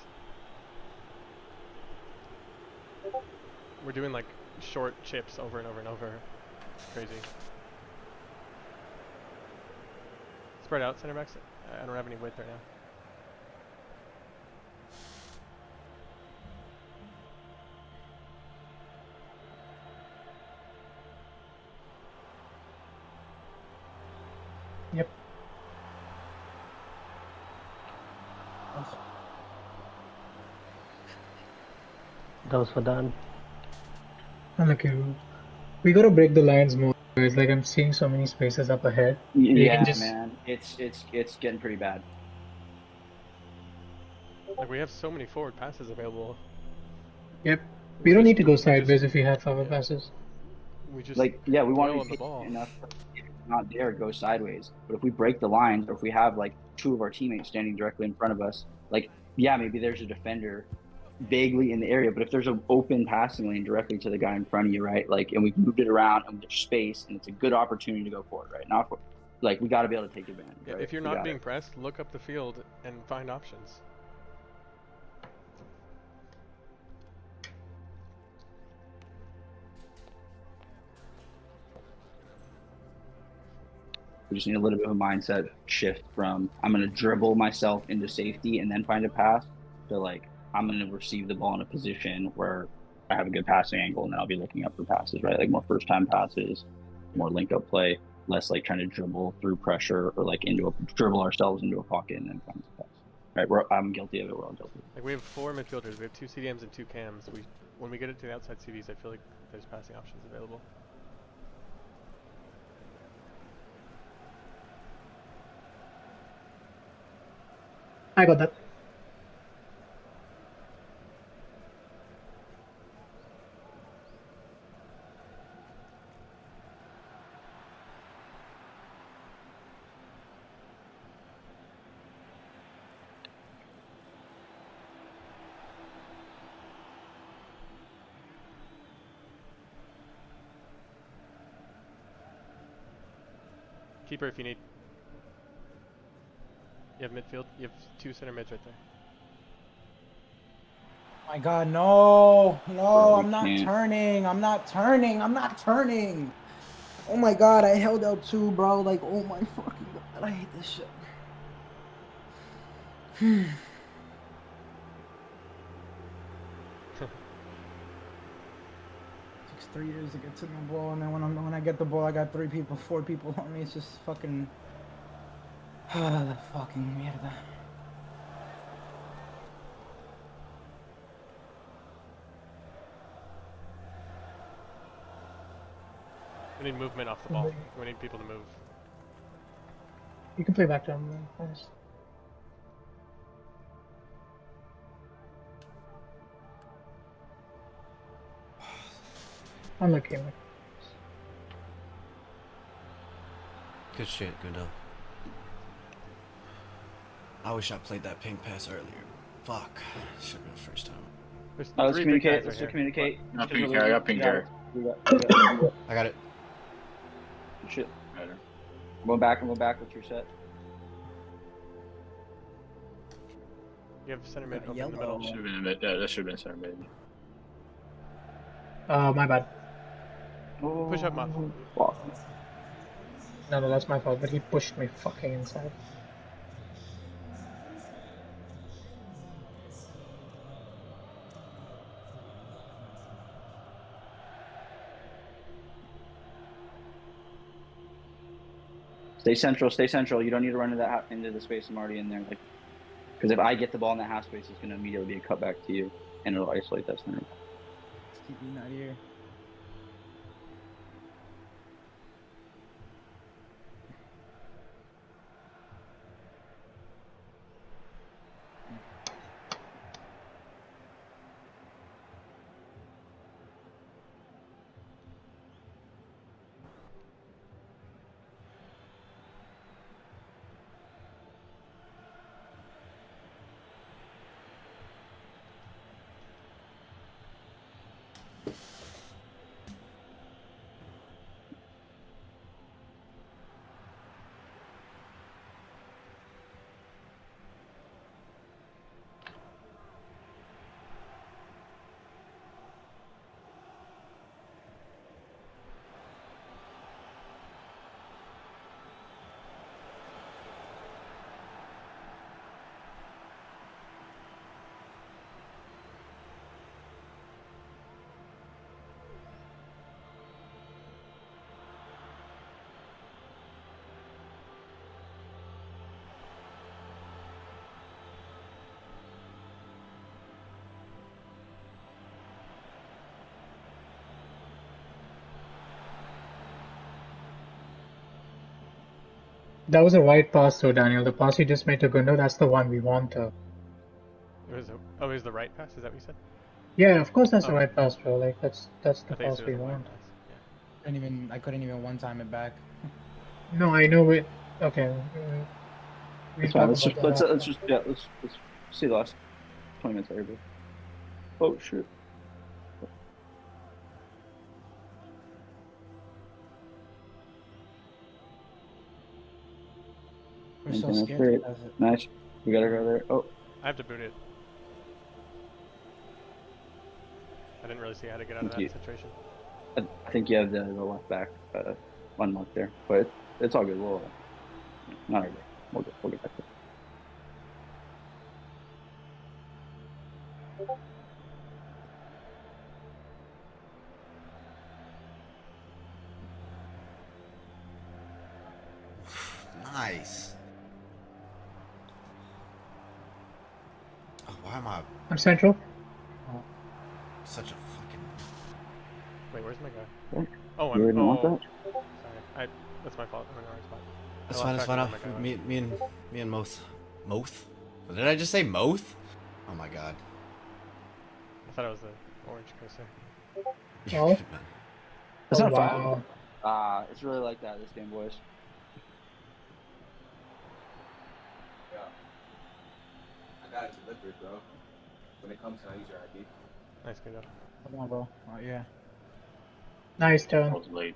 We're doing like short chips over and over and over. It's crazy. Spread out, center backs. I don't have any width right now. Yep. That was for Dan. Unlucky, bro. We gotta break the lines more, guys. Like, I'm seeing so many spaces up ahead. Yeah, man. It's getting pretty bad. Like we have so many forward passes available. Yep. We don't need to go sideways if we have forward passes. We just we want dwell to on be the ball. enough. If it's not there, go sideways. But if we break the lines, or if we have like 2 of our teammates standing directly in front of us, like maybe there's a defender vaguely in the area, but if there's an open passing lane directly to the guy in front of you, right? Like, and we've moved it around and there's space, and it's a good opportunity to go for it, right? Now, like, we got to be able to take advantage. Yeah, right? if you're not being pressed, look up the field and find options. We just need a little bit of a mindset shift from I'm going to dribble myself into safety and then find a pass to like I'm going to receive the ball in a position where I have a good passing angle and then I'll be looking up for passes, right? Like more first time passes, more link up play, less like trying to dribble through pressure or like dribble ourselves into a pocket and then find a pass. Right? I'm guilty of it. We're all guilty. Like we have 4 midfielders, we have 2 CDMs and 2 cams. When we get it to the outside CDs, I feel like there's passing options available. I got that. Keeper if you need. You have midfield. You have 2 center mids right there. My God, no, Bro, I'm not turning. I'm not turning. I'm not turning. Oh my God, I held out 2, bro. Like, oh my fucking God, I hate this shit. Takes 3 years to get to the ball, and then when I get the ball, I got 4 people on me. It's just fucking. The fucking mierda. We need movement off the ball. We need people to move. You can play back down, guys. Unlucky, man. Good shit, Gundo. I wish I played that ping pass earlier. Fuck. Should have been the first time. Let's communicate. Let's communicate. I got ping there. I got it. Shit. Better. Going back. What's your set? You have center mid open in the middle. Should have been mid. Yeah, that should have been center mid. My bad. Push up, Muff. No, that's my fault, but he pushed me fucking inside. Stay central. Stay central. You don't need to run into the space. I'm already in there. Like, because if I get the ball in that half space, it's going to immediately be a cutback to you, and it'll isolate that center. Let's keep being out here. That was a right pass though, Daniel. The pass you just made to Gundo, that's the one we want. It was it was the right pass. Is that what you said? Yeah, of course that's the Oh. right pass, bro. Like that's the I thought you pass said it we was a want. right pass. I couldn't even one time it back. No, I know it. Okay. We'll It's fine. talk Let's about just that let's after. let's see the last 20 minutes of everybody. Oh shit. We're so Maintain scared that to straight. pass it. Nice. We gotta go there. Oh, I have to boot it. I didn't really see how to get out of Thank that you. situation. I think you have the left back unlocked there, but it's all good. We'll not really. We'll get back there. Nice. Oh, why am I I'm central. such a fucking... Wait, where's my guy? What? Oh, You I'm. didn't want Oh, that? sorry. That's my fault. I'm in the right spot. That's I fine, lost that's track fine. of where my guy was. Me and Moth. Moth? What did I just say? Moth? Oh my god. I thought it was the orange cursor. Oh. That's Oh, not wow. fun. It's really like that this game, boys. Yeah. I got it delivered, bro. When it comes, can I use your ID? Nice, good job. Come on, bro. Oh yeah. Nice turn. I was late.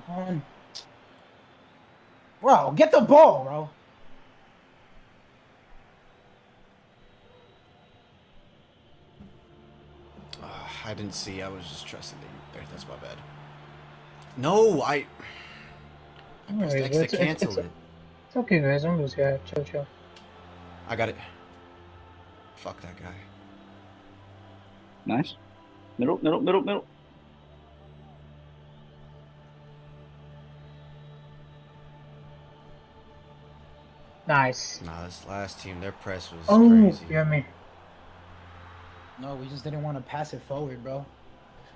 Come on. Bro, get the ball, bro. I didn't see. I was just trusting that you there. That's my bad. No, I pressed Anyways, X to it's cancel it. It's okay, guys. Don't lose. Yeah, chill. I got it. Fuck that guy. Nice. Middle. Nice. Nah, this last team, their press was Oh, crazy. yeah, me. No, we just didn't want to pass it forward, bro.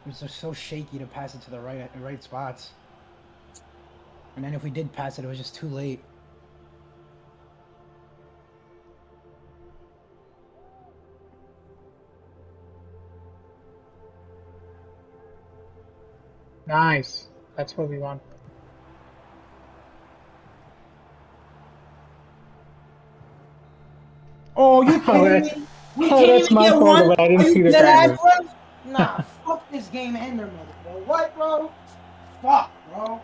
We were so shaky to pass it to the right spots. And then if we did pass it, it was just too late. Nice. That's what we want. Oh, you Oh, kidding that's, me? We oh, can't that's even my get fault, one? but I didn't Are see you the dead ass, triangle. bro? Nah, fuck this game and their mother, bro. What, bro? Fuck, bro.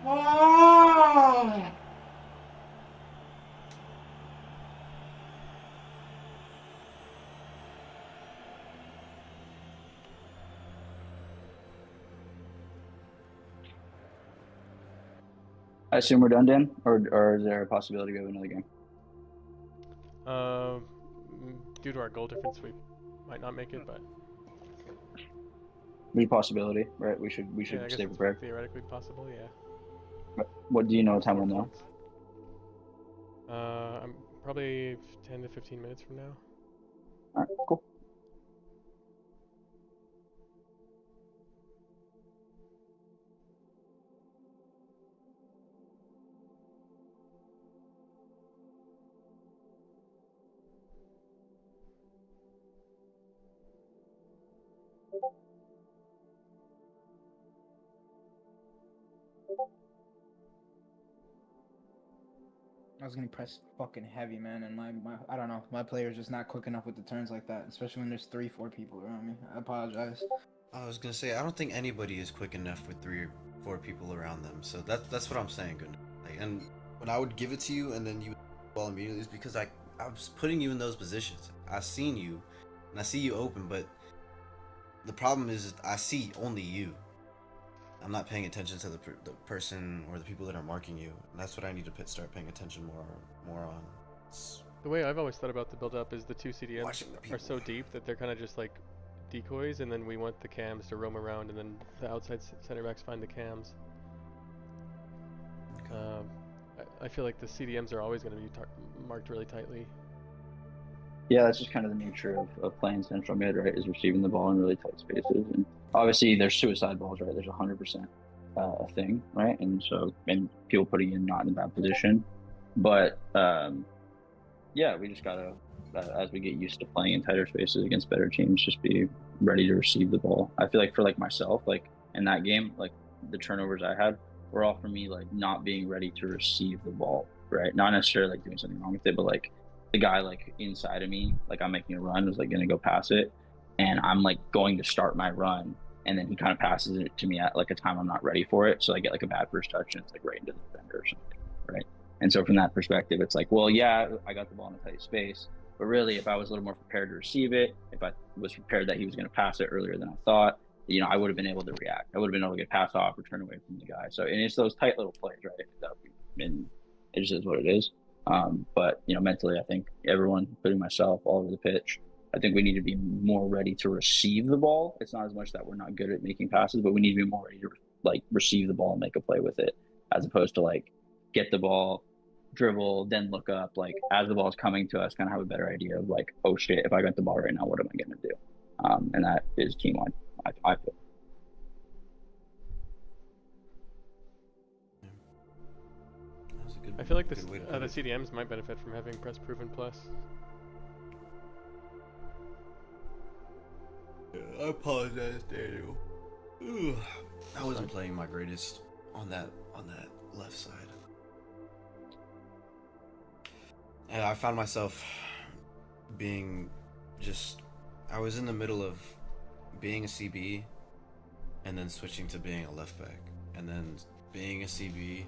Oh. I assume we're done, Dan, or is there a possibility to go another game? Do due to our goal difference, we might not make it, but There's a possibility, right? We should yeah, I guess stay it's prepared. theoretically possible. Yeah. What do you know time on now? I'm probably 10 to 15 minutes from now. Alright, cool. I was getting pressed fucking heavy, man, and my I don't know, my player's just not quick enough with the turns like that, especially when there's 3-4 people around me. I apologize. I was gonna say I don't think anybody is quick enough with 3 or 4 people around them. So that's what I'm saying. Good. Like, and when I would give it to you and then you would ball immediately, is because I was putting you in those positions. I seen you, and I see you open, but the problem is I see only you. I'm not paying attention to the person or the people that are marking you, and that's what I need to start paying attention more on. The way I've always thought about the build-up is the 2 CDMs the are so deep that they're kind of just like decoys, and then we want the cams to roam around, and then the outside center backs find the cams. I feel like the CDMs are always going to be marked really tightly. Yeah, that's just kind of the nature of playing central mid, right? Is receiving the ball in really tight spaces, and obviously there's suicide balls, right? There's 100% a thing, right? And so, and people putting in not in a bad position, but yeah, we just gotta, as we get used to playing in tighter spaces against better teams, just be ready to receive the ball. I feel like for like myself, like in that game, like the turnovers I had were all for me like not being ready to receive the ball, right? Not necessarily like doing something wrong with it, but like the guy like inside of me, like I'm making a run, was like gonna go pass it, and I'm like going to start my run, and then he kind of passes it to me at like a time I'm not ready for it, so I get like a bad first touch and it's like right into the defender or something, right? And so from that perspective, it's like, well, yeah, I got the ball in a tight space, but really, if I was a little more prepared to receive it, if I was prepared that he was going to pass it earlier than I thought, you know, I would have been able to react. I would have been able to get pass off or turn away from the guy. So, and it's those tight little plays, right? And it just is what it is. But you know, mentally, I think everyone, including myself, all over the pitch, I think we need to be more ready to receive the ball. It's not as much that we're not good at making passes, but we need to be more ready to like receive the ball and make a play with it, as opposed to like get the ball, dribble, then look up. Like as the ball is coming to us, kind of have a better idea of like, oh shit, if I got the ball right now, what am I going to do? And that is team-wide, I feel. I feel like the CDMs might benefit from having press proven plus. I apologize, Daniel. I wasn't playing my greatest on that left side. And I found myself being I was in the middle of being a CB and then switching to being a left back, and then being a CB,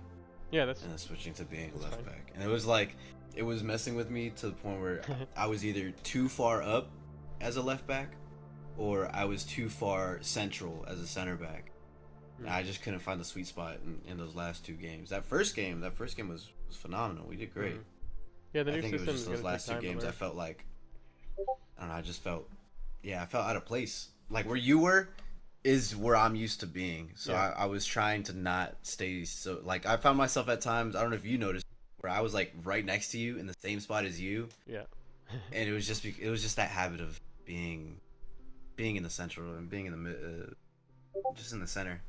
and then switching to being a left back. And it was like, it was messing with me to the point where I was either too far up as a left back or I was too far central as a center back. And I just couldn't find the sweet spot in those last 2 games. That first game was phenomenal. We did great. Yeah, the new I think it system was just those last 2 games I felt like, I don't know, I felt out of place. Like where you were is where I'm used to being. So I was trying to not stay so, like I found myself at times, I don't know if you noticed, where I was like right next to you in the same spot as you. Yeah. And it was just that habit of being in the central and being in the mid, just in the center.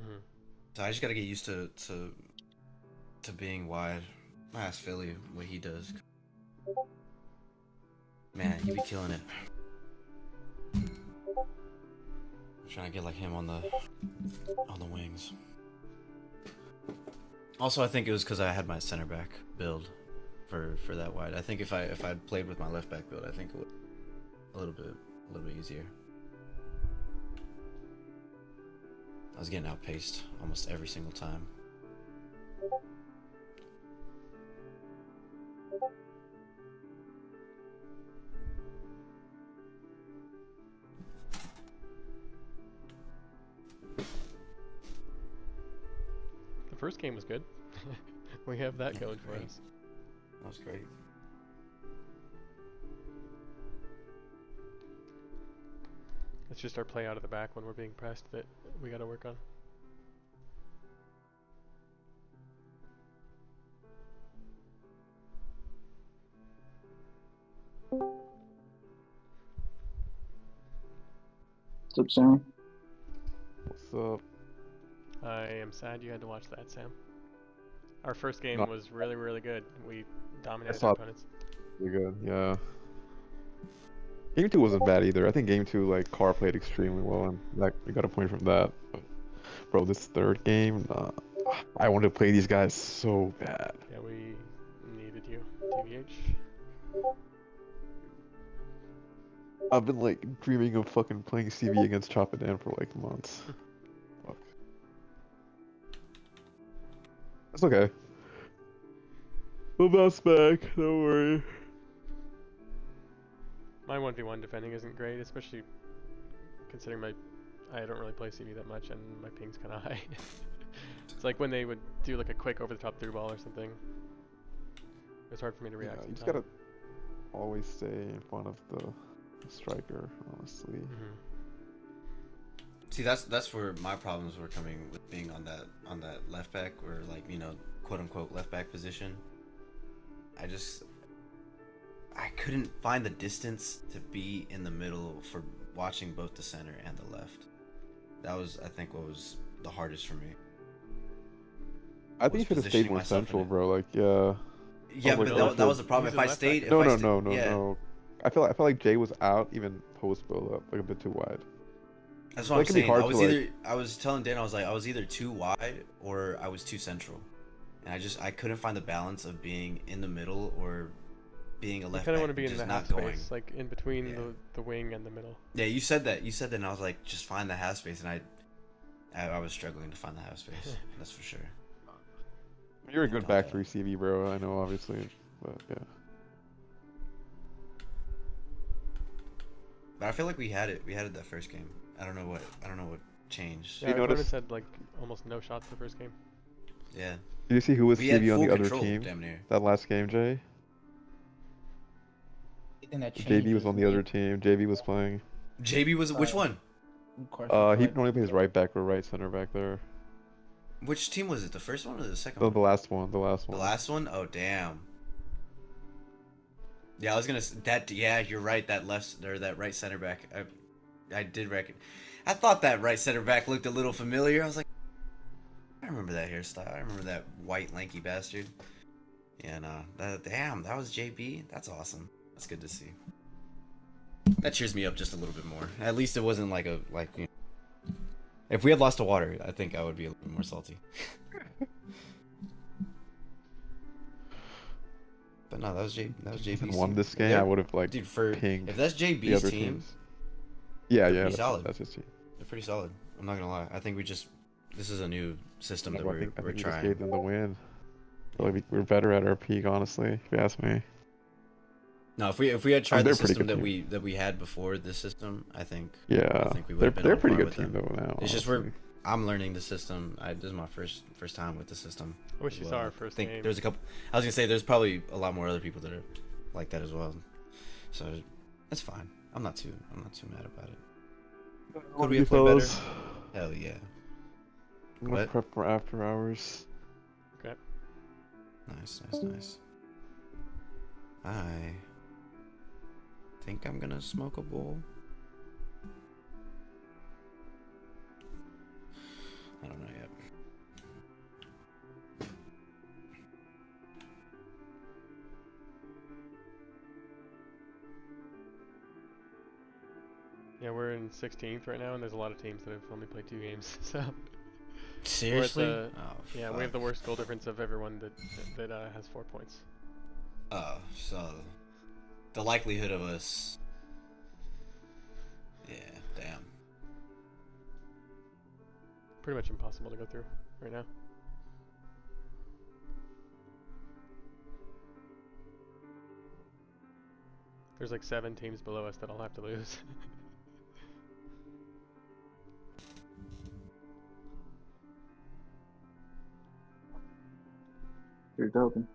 Mm-hmm. So I just gotta get used to being wide. I ask Philly what he does. Man, he be killing it. I'm trying to get like him on the wings. Also, I think it was because I had my center back build for that wide. I think if I'd played with my left back build, I think it would a little bit easier. I was getting outpaced almost every single time. The first game was good. We have that going for us. That was great. It's just our play out of the back when we're being pressed that we got to work on. What's up, Sam? What's up? I am sad you had to watch that, Sam. Our first game No. was really, really good. We dominated saw our it. opponents. Pretty good, yeah. Game 2 wasn't bad either. I think Game 2, like, Carr played extremely well, and like we got a point from that. But, bro, this third game, I wanted to play these guys so bad. Yeah, we needed you, TVH. I've been, like, dreaming of fucking playing CV against Chop and Dan for, like, months. Fuck. That's okay. We'll bounce back, don't worry. My 1v1 defending isn't great, especially considering I don't really play CV that much and my ping's kind of high. It's like when they would do like a quick over-the-top through ball or something. It's hard for me to react. Yeah, you just sometimes. gotta always stay in front of the striker, honestly. See, that's where my problems were coming with being on that left back, or like, you know, quote unquote left back position. I couldn't find the distance to be in the middle for watching both the center and the left. That was, I think, what was the hardest for me. I think you should have stayed more central, bro. Like, yeah. Yeah, but that was the problem. If I stayed, No. I feel like Jay was out, even post build up, like a bit too wide. That's what I'm saying. I was telling Dan, I was either too wide or I was too central, and I couldn't find the balance of being in the middle or being a left back. I kind of want to be in the half space, going. like in between the wing and the middle. Yeah, you said that, and I was like, just find the half space, and I was struggling to find the half space. That's for sure. You're a good back three CV, bro. I know, obviously, but yeah. But I feel like we had it. We had it that first game. I don't know what changed. Yeah, our opponents had like almost no shots the first game. Yeah. Did you see who was CV on the other control, team? damn near. That last game, Jay? JB was on the other team. JB was playing. JB was which one? He normally plays right back or right center back there. Which team was it? The first one or the second Oh, one? the last one. The last The one. last one? Oh, damn. Yeah, I was gonna that. Yeah, you're right. That that right center back. I did reckon. I thought that right center back looked a little familiar. I was like, I remember that hairstyle. I remember that white lanky bastard. Yeah, no. Damn, that was JB. That's awesome. That's good to see. That cheers me up just a little bit more. At least it wasn't like you know, if we had lost to Water, I think I would be a little more salty. But no, that was JB's team. Won this game, I would have like pinged if that's the JB's other team. teams. Yeah, they're pretty that's solid. That's his team. They're pretty solid. I'm not gonna lie. I think this is a new system that I think we're we just trying. gave them the win. Like we're better at our peak, honestly, if you ask me. No, if we had tried they're the a pretty system good that we had before this system, I think Yeah, I think we would have been they're on pretty par good with team them. though now. It's just honestly. I'm learning the system. This is my first time with the system. I wish as you well. saw our first I think game. there's a couple. I was gonna say there's probably a lot more other people that are like that as well. So that's fine. I'm not too mad about it. Could we have played better? Hell yeah. I'm gonna What? prep for after hours. Okay. Nice. I think I'm gonna smoke a bowl. I don't know yet. Yeah, we're in 16th right now, and there's a lot of teams that have only played 2 games. So Seriously? we're at Oh, we have the fuck. worst goal difference of everyone that has 4 points. Oh, so the likelihood of us. Yeah, damn. Pretty much impossible to go through right now. There's like 7 teams below us that I'll have to lose. You're open.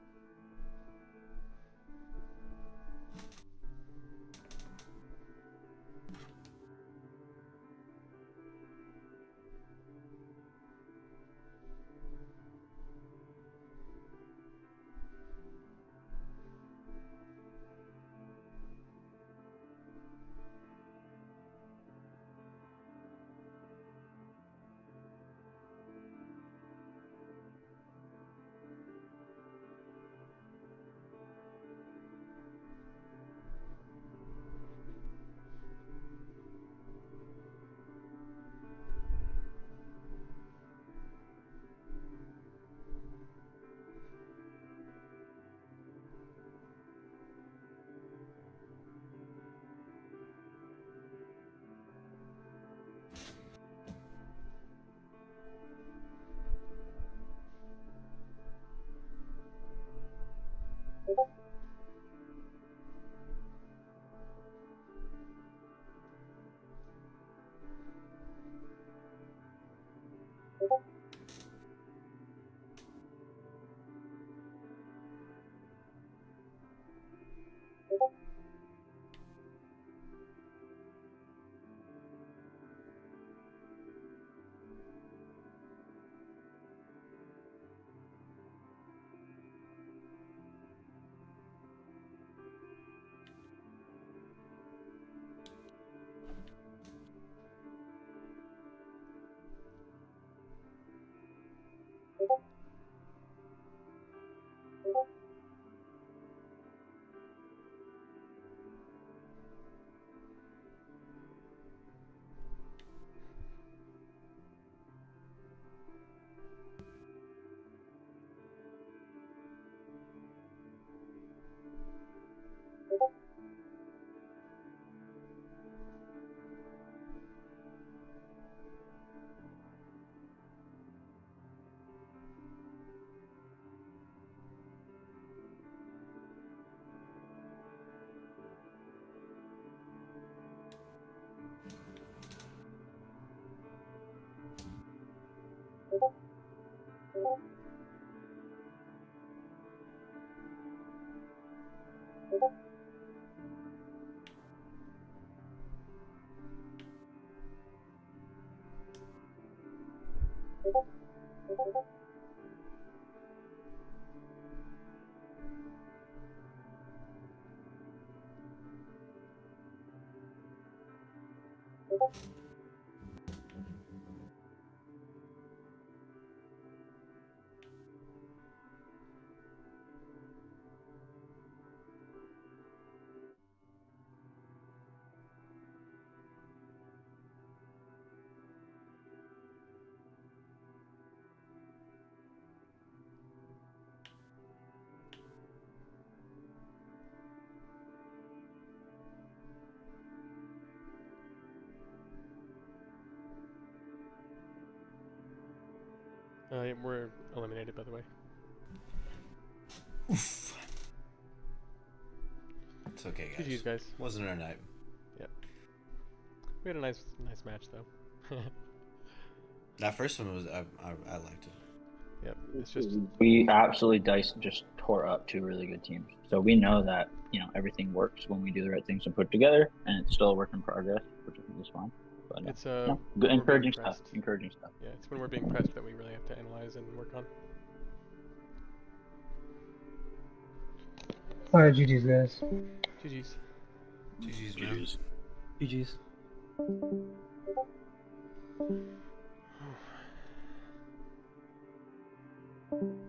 Yeah, we're eliminated, by the way. Oof. It's okay, guys. GG's, guys. Wasn't our night. Yep. We had a nice match, though. That first one was I liked it. Yep. It's just we absolutely just tore up two really good teams. So we know that everything works when we do the right things and put it together, and it's still a work in progress, which I think is fine. But it's good, encouraging stuff. Encouraging stuff. Yeah, it's when we're being pressed that we really have to analyze and work on. Alright, GG's, guys. GG's. GG's, man. GG's. GG's.